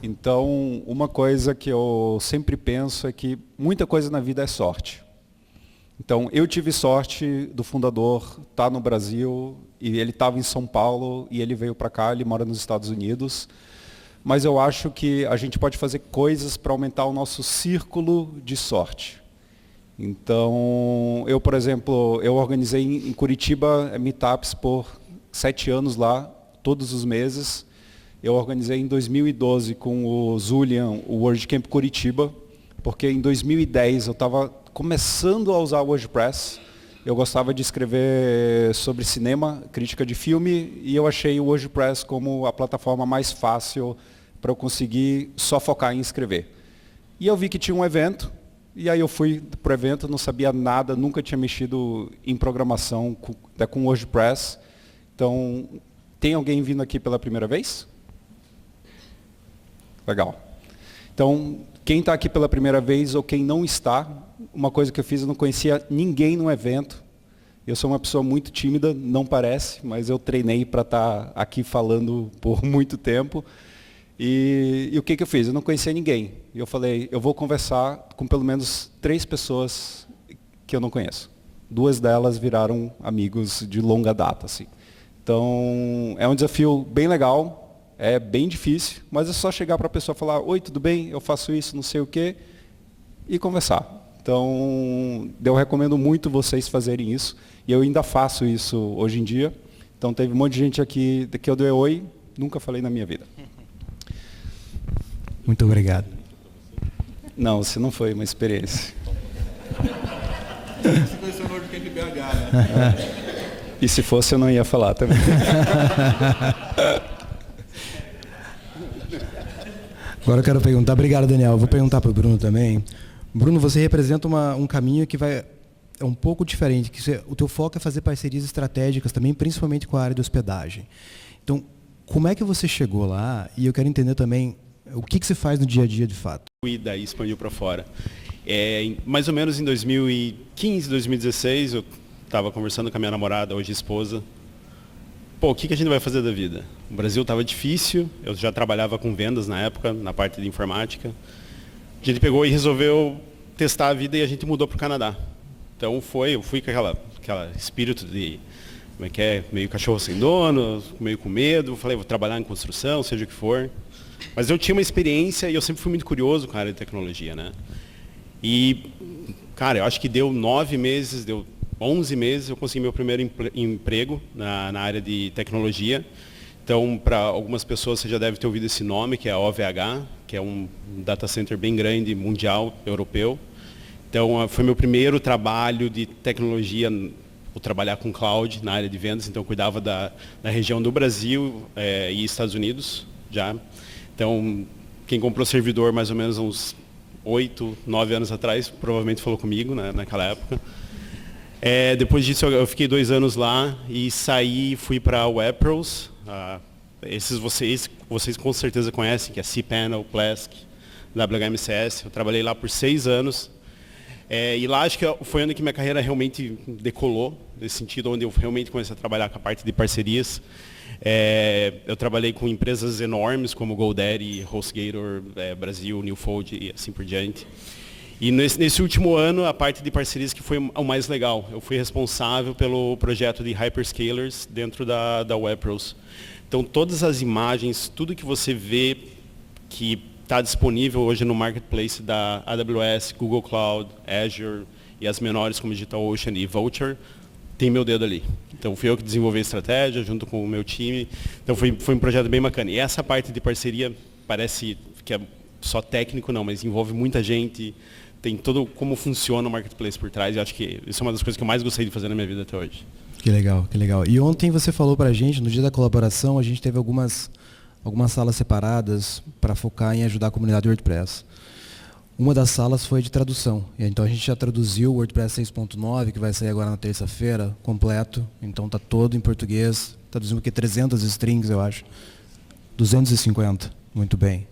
Então, uma coisa que eu sempre penso é que muita coisa na vida é sorte. Então, eu tive sorte do fundador estar no Brasil, e ele estava em São Paulo, e ele veio para cá, ele mora nos Estados Unidos. Mas eu acho que a gente pode fazer coisas para aumentar o nosso círculo de sorte. Então, eu, por exemplo, eu organizei em Curitiba meetups por 7 anos lá, todos os meses. Eu organizei em 2012 com o Zulian o WordCamp Curitiba, porque em 2010 eu estava começando a usar o WordPress. Eu gostava de escrever sobre cinema, crítica de filme, e eu achei o WordPress como a plataforma mais fácil para eu conseguir só focar em escrever. E eu vi que tinha um evento, e aí eu fui para o evento, não sabia nada, nunca tinha mexido em programação com WordPress. Então, tem alguém vindo aqui pela primeira vez? Legal. Então, quem está aqui pela primeira vez ou quem não está, uma coisa que eu fiz, eu não conhecia ninguém no evento. Eu sou uma pessoa muito tímida, não parece, mas eu treinei para estar aqui falando por muito tempo. E o que eu fiz? Eu não conhecia ninguém. E eu falei, eu vou conversar com pelo menos 3 pessoas que eu não conheço. 2 delas viraram amigos de longa data, assim. Então, é um desafio bem legal. É bem difícil, mas é só chegar para a pessoa e falar, oi, tudo bem? Eu faço isso, não sei o quê, e conversar. Então, eu recomendo muito vocês fazerem isso, e eu ainda faço isso hoje em dia. Então, teve um monte de gente aqui que eu dei oi, nunca falei na minha vida. Muito obrigado. Não, você não foi uma experiência. Você conheceu o WordCamp BH, né? E se fosse, eu não ia falar também. Agora eu quero perguntar, obrigado Daniel, vou perguntar para o Bruno também. Bruno, você representa um caminho que é um pouco diferente, que o teu foco é fazer parcerias estratégicas também, principalmente com a área de hospedagem. Então, como é que você chegou lá? E eu quero entender também o que você faz no dia a dia de fato. E daí expandiu para fora. Mais ou menos em 2015, 2016, eu estava conversando com a minha namorada, hoje esposa. Pô, o que a gente vai fazer da vida? O Brasil estava difícil, eu já trabalhava com vendas na época, na parte de informática. A gente pegou e resolveu testar a vida e a gente mudou para o Canadá. Então eu fui com aquela espírito de, como é que é, meio cachorro sem dono, meio com medo. Falei, vou trabalhar em construção, seja o que for. Mas eu tinha uma experiência e eu sempre fui muito curioso com a área de tecnologia, né? E, cara, eu acho que deu 9 meses, deu 11 meses, eu consegui meu primeiro emprego na área de tecnologia. Então, para algumas pessoas, você já deve ter ouvido esse nome, que é a OVH, que é um data center bem grande, mundial, europeu. Então, foi meu primeiro trabalho de tecnologia, vou trabalhar com cloud na área de vendas. Então, eu cuidava da região do Brasil e Estados Unidos já. Então, quem comprou servidor mais ou menos uns 8, 9 anos atrás, provavelmente falou comigo, né, naquela época. Depois disso eu fiquei 2 anos lá e saí e fui para a WebPros. Esses vocês com certeza conhecem, que é cPanel, Plesk, WHMCS. Eu trabalhei lá por 6 anos. E lá acho que foi onde que minha carreira realmente decolou, nesse sentido, onde eu realmente comecei a trabalhar com a parte de parcerias. Eu trabalhei com empresas enormes como GoDaddy, HostGator, Brasil, Newfold e assim por diante. E nesse último ano, a parte de parcerias que foi o mais legal. Eu fui responsável pelo projeto de hyperscalers dentro da WebPros. Então, todas as imagens, tudo que você vê que está disponível hoje no marketplace da AWS, Google Cloud, Azure e as menores como DigitalOcean e Vultr, tem meu dedo ali. Então, fui eu que desenvolvi a estratégia junto com o meu time. Então, foi um projeto bem bacana. E essa parte de parceria parece que é só técnico, não, mas envolve muita gente. Tem todo como funciona o marketplace por trás. E acho que isso é uma das coisas que eu mais gostei de fazer na minha vida até hoje. Que legal, que legal. E ontem você falou para a gente, no dia da colaboração, a gente teve algumas salas separadas para focar em ajudar a comunidade WordPress. Uma das salas foi de tradução. Então a gente já traduziu o WordPress 6.9, que vai sair agora na terça-feira, completo. Então está todo em português. Traduzimos aqui 300 strings, eu acho. 250. Muito bem.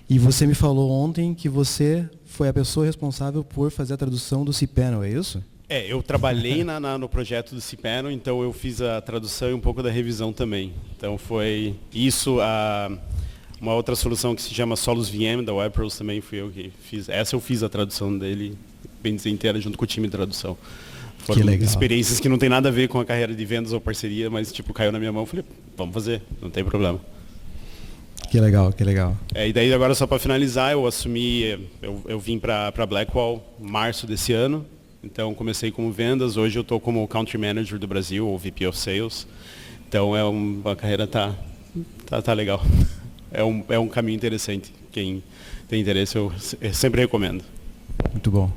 E você me falou ontem que você foi a pessoa responsável por fazer a tradução do cPanel, é isso? Eu trabalhei no projeto do Cipano, então eu fiz a tradução e um pouco da revisão também. Então foi isso, uma outra solução que se chama Solus VM, da WebPros, também fui eu que fiz. Essa eu fiz a tradução dele, bem dizer, inteira, junto com o time de tradução. Foram experiências que não tem nada a ver com a carreira de vendas ou parceria, mas tipo, caiu na minha mão, falei, vamos fazer, não tem problema. Que legal, que legal. E daí agora só para finalizar, eu assumi, eu vim para Blackwall em março desse ano. Então comecei como vendas, hoje eu estou como Country Manager do Brasil, ou VP of Sales. Então a carreira tá legal. É um caminho interessante. Quem tem interesse eu sempre recomendo. Muito bom.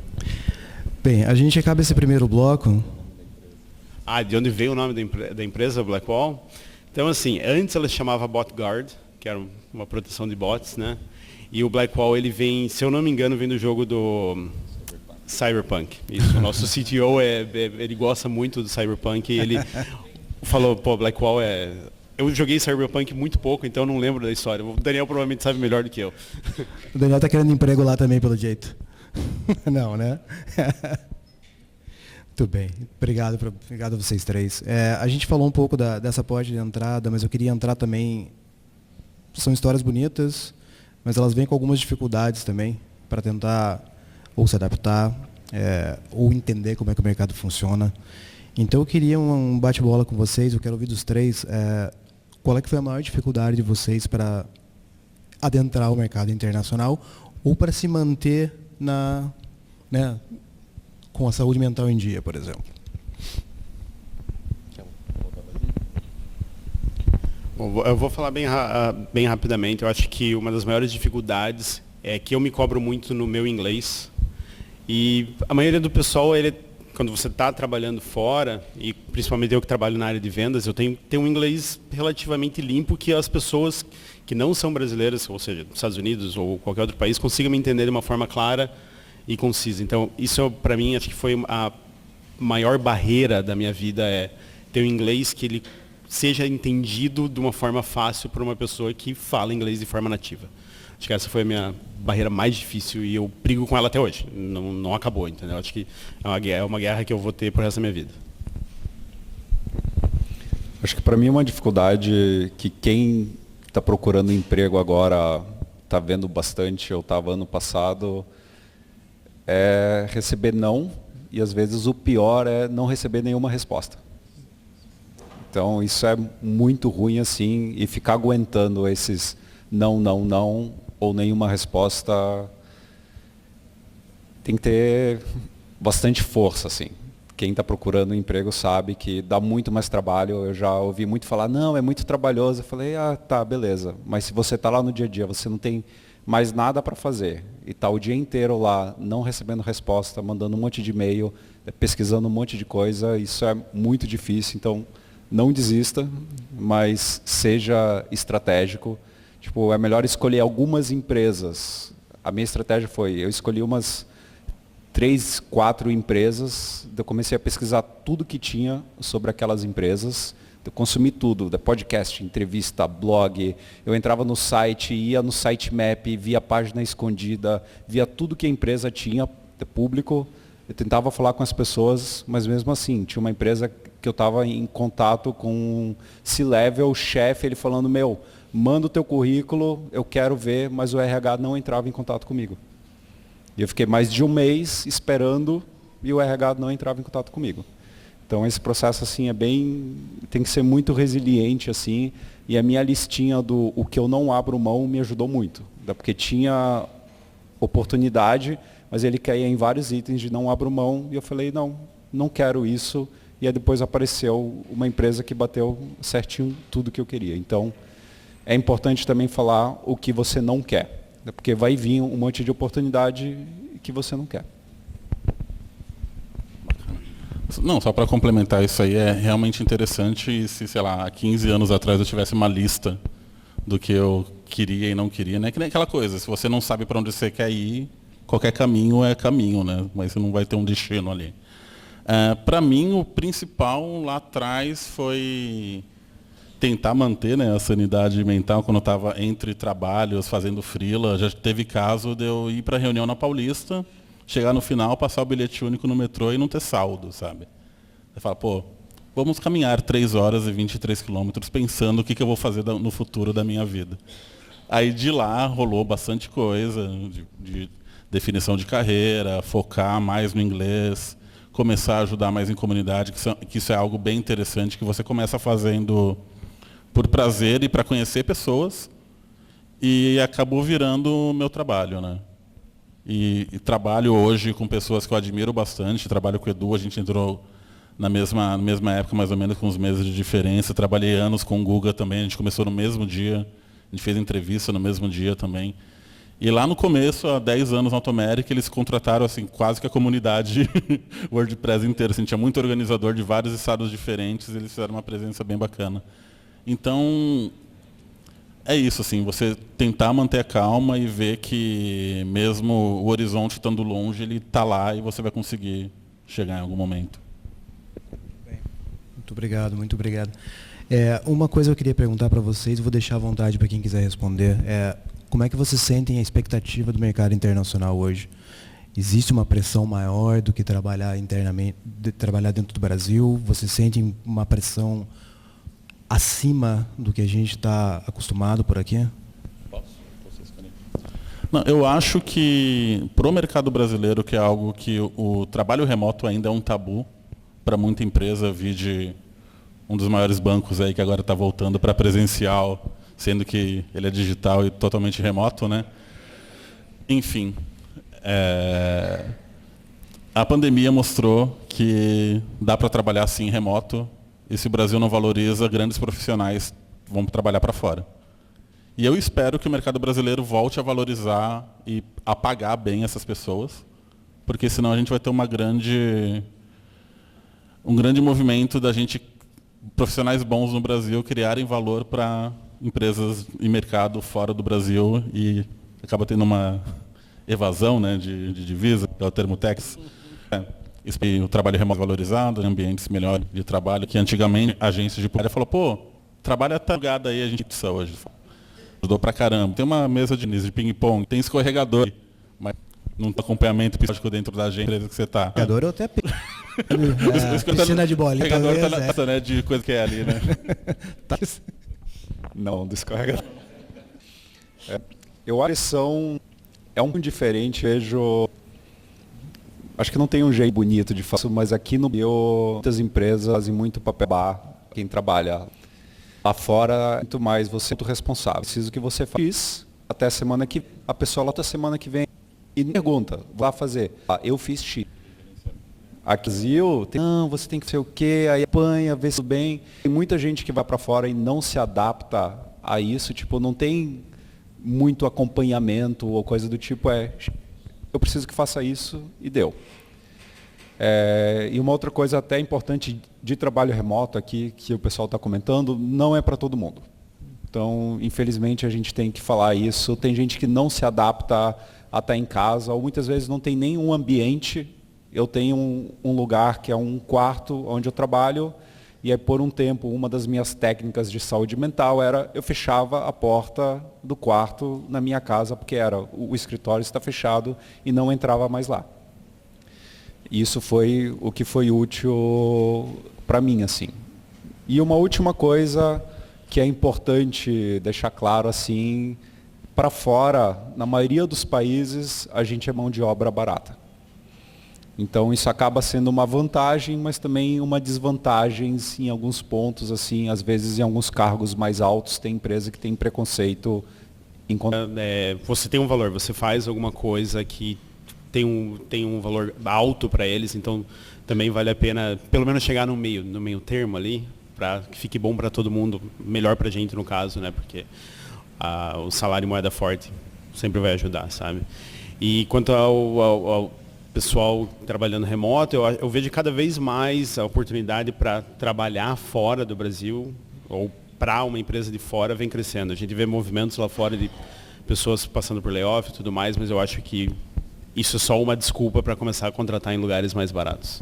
Bem, a gente acaba esse primeiro bloco. De onde veio o nome da empresa, Blackwall? Então assim, antes ela se chamava BotGuard, que era uma proteção de bots, né? E o Blackwall, ele vem, se eu não me engano, vem do jogo do Cyberpunk. Isso, o nosso CTO, ele gosta muito do Cyberpunk e ele falou, Blackwall Eu joguei Cyberpunk muito pouco, então não lembro da história. O Daniel provavelmente sabe melhor do que eu. O Daniel tá querendo emprego lá também, pelo jeito. Não, né? Muito bem. Obrigado a vocês três. A gente falou um pouco dessa porta de entrada, mas eu queria entrar também... São histórias bonitas, mas elas vêm com algumas dificuldades também, para tentar ou se adaptar, ou entender como é que o mercado funciona. Então eu queria um bate-bola com vocês, eu quero ouvir dos três, qual é que foi a maior dificuldade de vocês para adentrar o mercado internacional ou para se manter com a saúde mental em dia, por exemplo? Eu vou falar bem rapidamente. Eu acho que uma das maiores dificuldades é que eu me cobro muito no meu inglês. E a maioria do pessoal, quando você está trabalhando fora, e principalmente eu que trabalho na área de vendas, eu tenho um inglês relativamente limpo que as pessoas que não são brasileiras, ou seja, dos Estados Unidos ou qualquer outro país, consigam me entender de uma forma clara e concisa. Então, isso para mim, acho que foi a maior barreira da minha vida, ter um inglês que ele seja entendido de uma forma fácil por uma pessoa que fala inglês de forma nativa. Acho que essa foi a minha barreira mais difícil e eu brigo com ela até hoje. Não acabou, entendeu? Acho que é uma guerra que eu vou ter pro resto da minha vida. Acho que para mim é uma dificuldade que quem está procurando emprego agora está vendo bastante, eu estava ano passado, é receber não, e às vezes o pior é não receber nenhuma resposta. Então isso é muito ruim assim, e ficar aguentando esses não, ou nenhuma resposta, tem que ter bastante força, assim. Quem está procurando um emprego sabe que dá muito mais trabalho. Eu já ouvi muito falar, não, é muito trabalhoso. Eu falei, tá, beleza. Mas se você está lá no dia a dia, você não tem mais nada para fazer, e está o dia inteiro lá, não recebendo resposta, mandando um monte de e-mail, pesquisando um monte de coisa, isso é muito difícil. Então, não desista, mas seja estratégico. Tipo, é melhor escolher algumas empresas. A minha estratégia foi, eu escolhi umas 3, 4 empresas, eu comecei a pesquisar tudo que tinha sobre aquelas empresas, eu consumi tudo, podcast, entrevista, blog, eu entrava no site, ia no sitemap, via a página escondida, via tudo que a empresa tinha de público, eu tentava falar com as pessoas, mas mesmo assim, tinha uma empresa que eu estava em contato com um C-level, chefe, ele falando, manda o teu currículo, eu quero ver, mas o RH não entrava em contato comigo. E eu fiquei mais de um mês esperando e o RH não entrava em contato comigo. Então esse processo assim tem que ser muito resiliente assim, e a minha listinha do o que eu não abro mão me ajudou muito, porque tinha oportunidade, mas ele caía em vários itens de não abro mão, e eu falei, não quero isso, e aí depois apareceu uma empresa que bateu certinho tudo que eu queria. Então é importante também falar o que você não quer, porque vai vir um monte de oportunidade que você não quer. Não, só para complementar isso aí, é realmente interessante se, sei lá, há 15 anos atrás eu tivesse uma lista do que eu queria e não queria, né? Que nem aquela coisa, se você não sabe para onde você quer ir, qualquer caminho é caminho, né? Mas você não vai ter um destino ali. Para mim, o principal lá atrás foi tentar manter, né, a sanidade mental quando eu estava entre trabalhos, fazendo freela. Já teve caso de eu ir para a reunião na Paulista, chegar no final, passar o bilhete único no metrô e não ter saldo, sabe? Você fala, pô, vamos caminhar 3 horas e 23 quilômetros pensando o que eu vou fazer no futuro da minha vida. Aí de lá rolou bastante coisa, de definição de carreira, focar mais no inglês, começar a ajudar mais em comunidade, que isso é algo bem interessante, que você começa fazendo por prazer e para conhecer pessoas, e acabou virando o meu trabalho, né? E trabalho hoje com pessoas que eu admiro bastante, trabalho com o Edu, a gente entrou na mesma época, mais ou menos, com uns meses de diferença, trabalhei anos com o Guga também, a gente começou no mesmo dia, a gente fez entrevista no mesmo dia também. E lá no começo, há 10 anos na Automeric, eles contrataram assim, quase que a comunidade WordPress inteira. Assim, tinha muito organizador de vários estados diferentes, eles fizeram uma presença bem bacana. Então, é isso, assim, você tentar manter a calma e ver que mesmo o horizonte estando longe, ele está lá e você vai conseguir chegar em algum momento. Muito obrigado, muito obrigado. Uma coisa eu queria perguntar para vocês, vou deixar à vontade para quem quiser responder. Como é que vocês sentem a expectativa do mercado internacional hoje? Existe uma pressão maior do que trabalhar internamente, trabalhar dentro do Brasil? Vocês sentem uma pressão acima do que a gente está acostumado por aqui? Não, eu acho que para o mercado brasileiro, que é algo que o trabalho remoto ainda é um tabu para muita empresa, vide um dos maiores bancos aí que agora está voltando para presencial, sendo que ele é digital e totalmente remoto, né? Enfim, a pandemia mostrou que dá para trabalhar sim remoto, e se o Brasil não valoriza, grandes profissionais vão trabalhar para fora. E eu espero que o mercado brasileiro volte a valorizar e a pagar bem essas pessoas, porque senão a gente vai ter um grande movimento da gente, profissionais bons no Brasil, criarem valor para empresas e mercado fora do Brasil, e acaba tendo uma evasão, né, de divisa, que é o termo tax. O trabalho remoto valorizado, ambientes melhores de trabalho, que antigamente a agência de publicidade falou, pô, trabalha tá jogada aí, a gente precisa hoje. Ajudou pra caramba. Tem uma mesa de ping-pong, tem escorregador, mas não tem acompanhamento psicológico dentro da agência que você está. Escorregador eu até piscina de bolinha. Escorregador tá nessa, né, de coisa que é ali, né? Não, do escorregador. Eu acho que são um diferente, vejo. Acho que não tem um jeito bonito de fazer, mas aqui no Brasil, muitas empresas fazem muito papel quem trabalha. Lá fora, muito mais você é muito responsável. Preciso que você faça até a semana que a pessoa lá até a semana que vem e pergunta, vá fazer. Eu fiz X. Aqui no Brasil, você tem que fazer o quê? Aí apanha, vê se tudo bem. Tem muita gente que vai para fora e não se adapta a isso, tipo, não tem muito acompanhamento ou coisa do tipo, eu preciso que faça isso e deu. E uma outra coisa até importante de trabalho remoto aqui, que o pessoal está comentando, não é para todo mundo. Então, infelizmente, a gente tem que falar isso. Tem gente que não se adapta a estar em casa, ou muitas vezes não tem nenhum ambiente. Eu tenho um lugar que é um quarto onde eu trabalho, e aí por um tempo, uma das minhas técnicas de saúde mental era, eu fechava a porta do quarto na minha casa, porque o escritório está fechado e não entrava mais lá. Isso foi o que foi útil para mim, assim. E uma última coisa que é importante deixar claro, assim, para fora, na maioria dos países, a gente é mão de obra barata. Então isso acaba sendo uma vantagem, mas também uma desvantagem em alguns pontos, assim, às vezes em alguns cargos mais altos tem empresa que tem preconceito. Você tem um valor, você faz alguma coisa que tem um valor alto para eles, então também vale a pena pelo menos chegar no meio termo ali, para que fique bom para todo mundo, melhor para a gente no caso, né? Porque o salário em moeda forte sempre vai ajudar, sabe? E quanto ao pessoal trabalhando remoto, eu vejo cada vez mais a oportunidade para trabalhar fora do Brasil, ou para uma empresa de fora, vem crescendo. A gente vê movimentos lá fora de pessoas passando por layoff e tudo mais, mas eu acho que isso é só uma desculpa para começar a contratar em lugares mais baratos,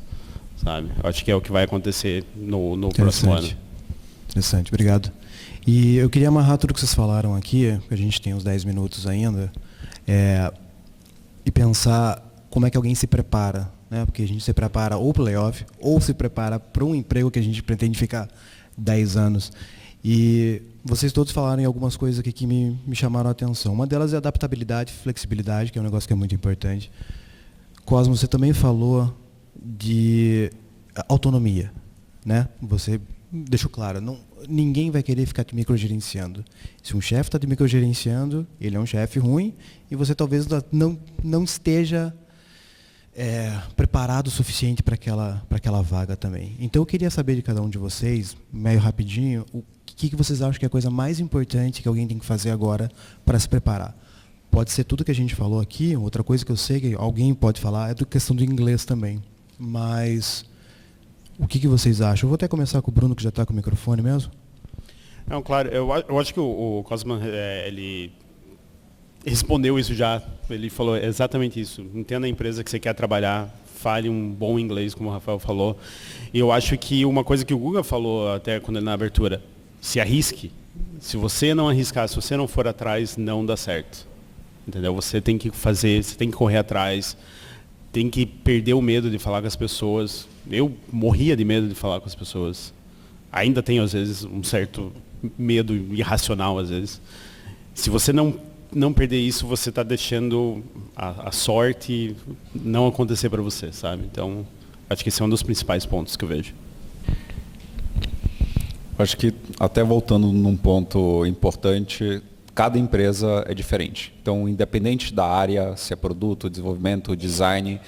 sabe? Eu acho que é o que vai acontecer no próximo ano. Interessante, obrigado. E eu queria amarrar tudo que vocês falaram aqui, porque a gente tem uns 10 minutos ainda, e pensar como é que alguém se prepara, né? Porque a gente se prepara ou para o layoff, ou se prepara para um emprego que a gente pretende ficar 10 anos. E vocês todos falaram em algumas coisas aqui que me chamaram a atenção. Uma delas é adaptabilidade, flexibilidade, que é um negócio que é muito importante. Cosmo, você também falou de autonomia, né? Você deixou claro, ninguém vai querer ficar te microgerenciando. Se um chefe está te microgerenciando, ele é um chefe ruim e você talvez não esteja preparado o suficiente para aquela vaga também. Então eu queria saber de cada um de vocês, meio rapidinho, o que vocês acham que é a coisa mais importante que alguém tem que fazer agora para se preparar. Pode ser tudo que a gente falou aqui, outra coisa que eu sei que alguém pode falar é a questão do inglês também. Mas o que vocês acham? Eu vou até começar com o Bruno, que já está com o microfone mesmo. Não, claro, eu acho que o Cosman, ele respondeu isso já. Ele falou exatamente isso. Entenda a empresa que você quer trabalhar, fale um bom inglês, como o Rafael falou. E eu acho que uma coisa que o Guga falou até quando ele na abertura, se arrisque. Se você não arriscar, se você não for atrás, não dá certo. Entendeu? Você tem que fazer, você tem que correr atrás, tem que perder o medo de falar com as pessoas. Eu morria de medo de falar com as pessoas. Ainda tenho, às vezes, um certo medo irracional, às vezes. Se você não perder isso, você está deixando a sorte não acontecer para você, sabe? Então, acho que esse é um dos principais pontos que eu vejo. Acho que, até voltando num ponto importante, cada empresa é diferente. Então, independente da área, se é produto, desenvolvimento, design,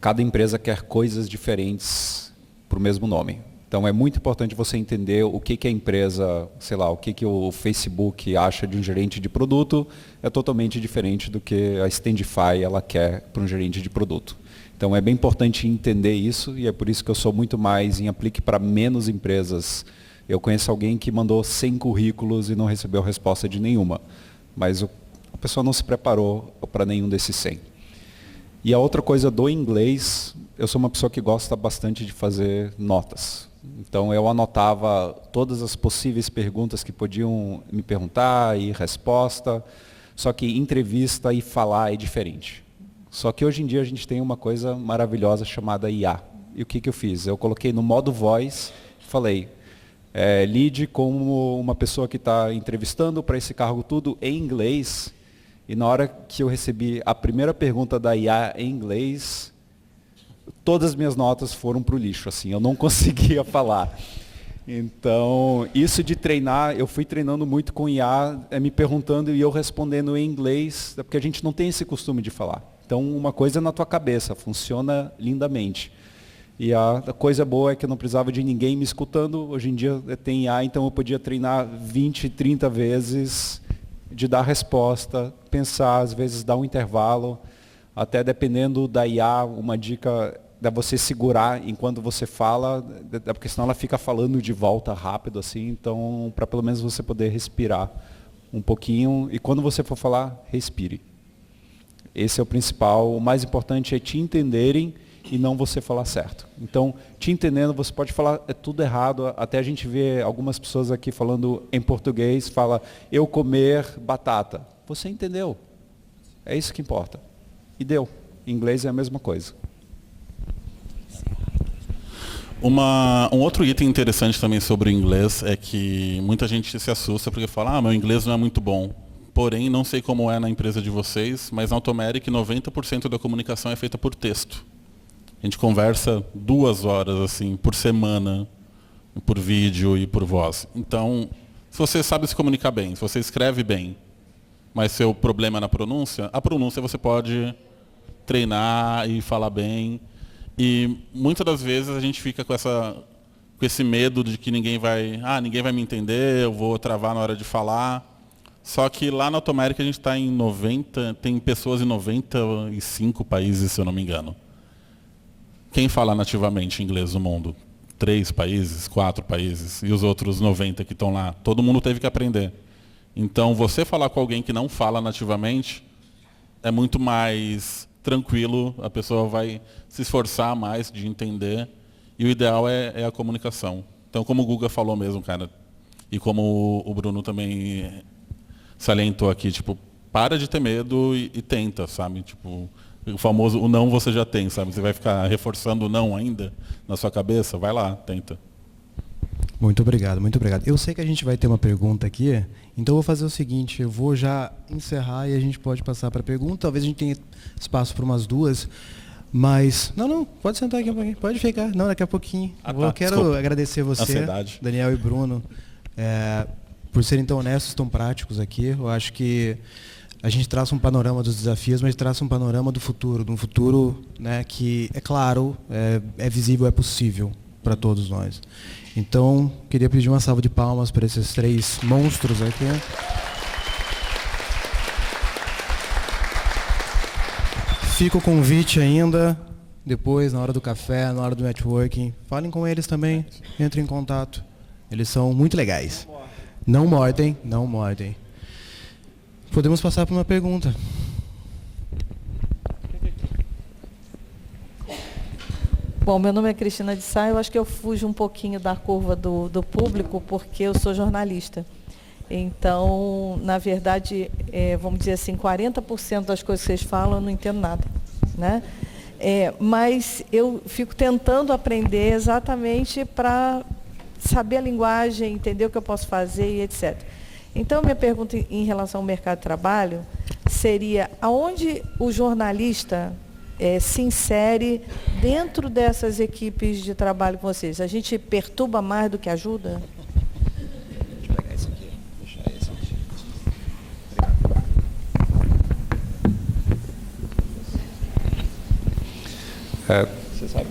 cada empresa quer coisas diferentes para o mesmo nome. Então, é muito importante você entender o que a empresa, sei lá, o que o Facebook acha de um gerente de produto é totalmente diferente do que a Standify ela quer para um gerente de produto. Então, é bem importante entender isso e é por isso que eu sou muito mais em aplique para menos empresas. Eu conheço alguém que mandou 100 currículos e não recebeu resposta de nenhuma, mas a pessoa não se preparou para nenhum desses 100. E a outra coisa do inglês, eu sou uma pessoa que gosta bastante de fazer notas. Então eu anotava todas as possíveis perguntas que podiam me perguntar e resposta, só que entrevista e falar é diferente. Só que hoje em dia a gente tem uma coisa maravilhosa chamada IA. E o que eu fiz? Eu coloquei no modo voz e falei, lide como uma pessoa que está entrevistando para esse cargo tudo em inglês. E na hora que eu recebi a primeira pergunta da IA em inglês, todas as minhas notas foram para o lixo, assim, eu não conseguia falar. Então, isso de treinar, eu fui treinando muito com IA, me perguntando e eu respondendo em inglês, porque a gente não tem esse costume de falar. Então, uma coisa é na tua cabeça, funciona lindamente. E a coisa boa é que eu não precisava de ninguém me escutando. Hoje em dia tem IA, então eu podia treinar 20, 30 vezes de dar resposta, pensar, às vezes dar um intervalo. Até dependendo da IA, uma dica é você segurar enquanto você fala, porque senão ela fica falando de volta rápido, assim. Então, para pelo menos você poder respirar um pouquinho. E quando você for falar, respire. Esse é o principal. O mais importante é te entenderem e não você falar certo. Então, te entendendo, você pode falar tudo errado. Até a gente vê algumas pessoas aqui falando em português, fala, eu comer batata. Você entendeu. É isso que importa. E deu. Em inglês é a mesma coisa. Um outro item interessante também sobre o inglês é que muita gente se assusta porque fala, meu inglês não é muito bom. Porém, não sei como é na empresa de vocês, mas na Automeric 90% da comunicação é feita por texto. A gente conversa 2 horas assim, por semana, por vídeo e por voz. Então, se você sabe se comunicar bem, se você escreve bem, mas seu problema é na pronúncia, a pronúncia você pode treinar e falar bem. E muitas das vezes a gente fica com esse medo de que ninguém vai me entender, eu vou travar na hora de falar. Só que lá na Automeric a gente está em 90, tem pessoas em 95 países, se eu não me engano. Quem fala nativamente inglês no mundo? 3 países, 4 países, e os outros 90 que estão lá. Todo mundo teve que aprender. Então, você falar com alguém que não fala nativamente é muito mais tranquilo, a pessoa vai se esforçar mais de entender, e o ideal é a comunicação. Então, como o Guga falou mesmo, cara, e como o Bruno também salientou aqui, tipo, para de ter medo e tenta, sabe? Tipo, O famoso, o não você já tem, sabe? Você vai ficar reforçando o não ainda na sua cabeça? Vai lá, tenta. Muito obrigado, muito obrigado. Eu sei que a gente vai ter uma pergunta aqui, então eu vou fazer o seguinte, eu vou já encerrar e a gente pode passar para a pergunta. Talvez a gente tenha espaço para umas duas, mas... Não, pode sentar aqui um pouquinho, pode ficar. Não, daqui a pouquinho. Eu quero desculpa. agradecer você, Ansiedade. Daniel e Bruno, por serem tão honestos, tão práticos aqui. Eu acho que a gente traça um panorama dos desafios, mas traça um panorama do futuro, de um futuro, né, que é claro, é visível, é possível para todos nós. Então, queria pedir uma salva de palmas para esses 3 monstros aqui. Fica o convite ainda, depois, na hora do café, na hora do networking. Falem com eles também, entrem em contato. Eles são muito legais. Não mordem, não mordem. Podemos passar para uma pergunta. Bom, meu nome é Cristina de Sá, eu acho que eu fujo um pouquinho da curva do público, porque eu sou jornalista. Então, na verdade, vamos dizer assim, 40% das coisas que vocês falam eu não entendo nada, né? Mas eu fico tentando aprender exatamente para saber a linguagem, entender o que eu posso fazer e etc. Então, minha pergunta em relação ao mercado de trabalho seria, aonde o jornalista se insere dentro dessas equipes de trabalho com vocês? A gente perturba mais do que ajuda? Deixa eu pegar esse aqui, deixar esse aqui. Você sabe.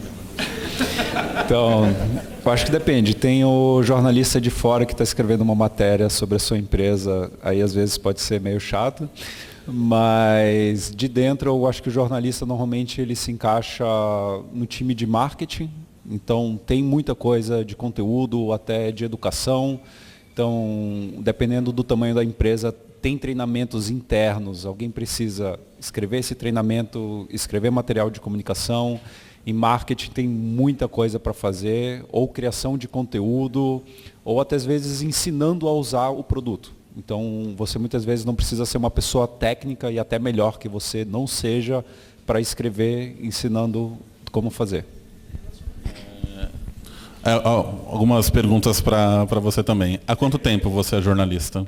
Então, eu acho que depende. Tem o jornalista de fora que está escrevendo uma matéria sobre a sua empresa, aí às vezes pode ser meio chato, mas de dentro eu acho que o jornalista normalmente ele se encaixa no time de marketing, então tem muita coisa de conteúdo, até de educação, então dependendo do tamanho da empresa, tem treinamentos internos, alguém precisa escrever esse treinamento, escrever material de comunicação. Em marketing tem muita coisa para fazer, ou criação de conteúdo, ou até às vezes ensinando a usar o produto. Então, você muitas vezes não precisa ser uma pessoa técnica e até melhor que você não seja para escrever ensinando como fazer. Algumas perguntas para você também. Há quanto tempo você é jornalista?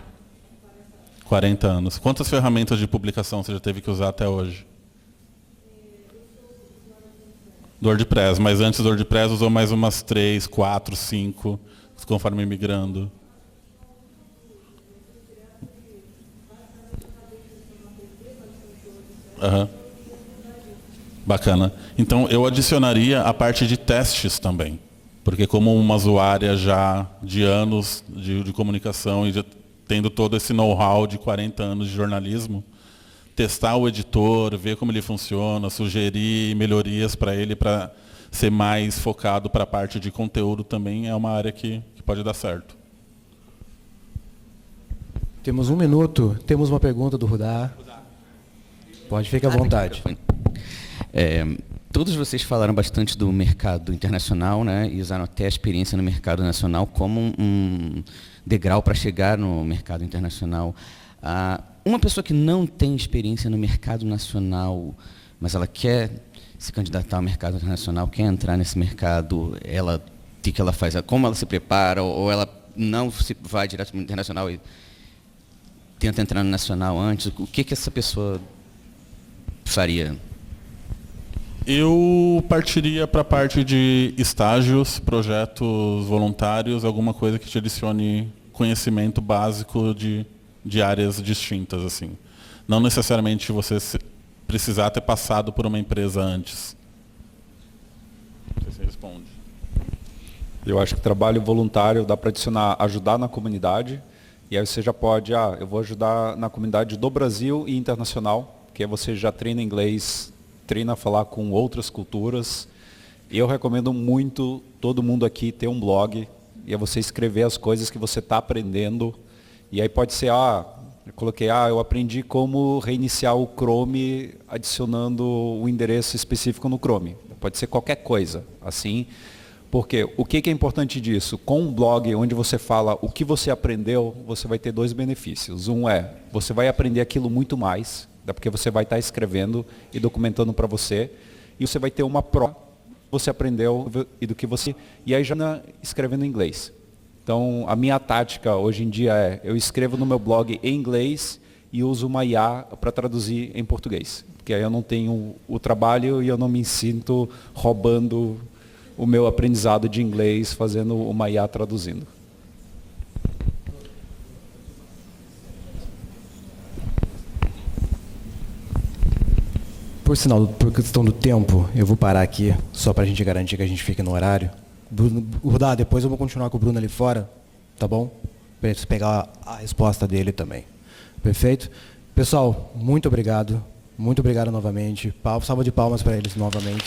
40 anos. Quantas ferramentas de publicação você já teve que usar até hoje? Do WordPress, mas antes do WordPress usou mais umas 3, 4, 5, conforme migrando. Uhum. Bacana. Então eu adicionaria a parte de testes também, porque como uma usuária já de anos de comunicação e tendo todo esse know-how de 40 anos de jornalismo, testar o editor, ver como ele funciona, sugerir melhorias para ele para ser mais focado para a parte de conteúdo também é uma área que pode dar certo. Temos 1 minuto, temos uma pergunta do Rudá. Pode ficar à vontade. Todos vocês falaram bastante do mercado internacional, né, e usaram até a experiência no mercado nacional como um degrau para chegar no mercado internacional. Uma pessoa que não tem experiência no mercado nacional, mas ela quer se candidatar ao mercado internacional, quer entrar nesse mercado, o que ela faz? Como ela se prepara? Ou ela não vai direto para o internacional e tenta entrar no nacional antes? O que essa pessoa faria? Eu partiria para a parte de estágios, projetos voluntários, alguma coisa que te adicione conhecimento básico de áreas distintas, assim. Não necessariamente você precisar ter passado por uma empresa antes. Não sei se você responde. Eu acho que trabalho voluntário dá para adicionar, ajudar na comunidade, e aí você já pode, eu vou ajudar na comunidade do Brasil e internacional, que aí você já treina inglês, treina a falar com outras culturas. Eu recomendo muito todo mundo aqui ter um blog, e é você escrever as coisas que você está aprendendo. E aí pode ser, eu coloquei, eu aprendi como reiniciar o Chrome adicionando um endereço específico no Chrome. Pode ser qualquer coisa, assim. Porque o que é importante disso? Com um blog onde você fala o que você aprendeu, você vai ter 2 benefícios. Um você vai aprender aquilo muito mais, Porque você vai estar escrevendo e documentando para você, e você vai ter uma prova que você aprendeu e do que você... E aí já escrevendo em inglês. Então, a minha tática hoje em dia é, eu escrevo no meu blog em inglês e uso uma IA para traduzir em português. Porque aí eu não tenho o trabalho e eu não me sinto roubando o meu aprendizado de inglês fazendo uma IA traduzindo. Por sinal, por questão do tempo, eu vou parar aqui, só para a gente garantir que a gente fique no horário. Bruno, Rudá, depois eu vou continuar com o Bruno ali fora, tá bom? Para você pegar a resposta dele também. Perfeito? Pessoal, muito obrigado novamente. Salva de palmas para eles novamente.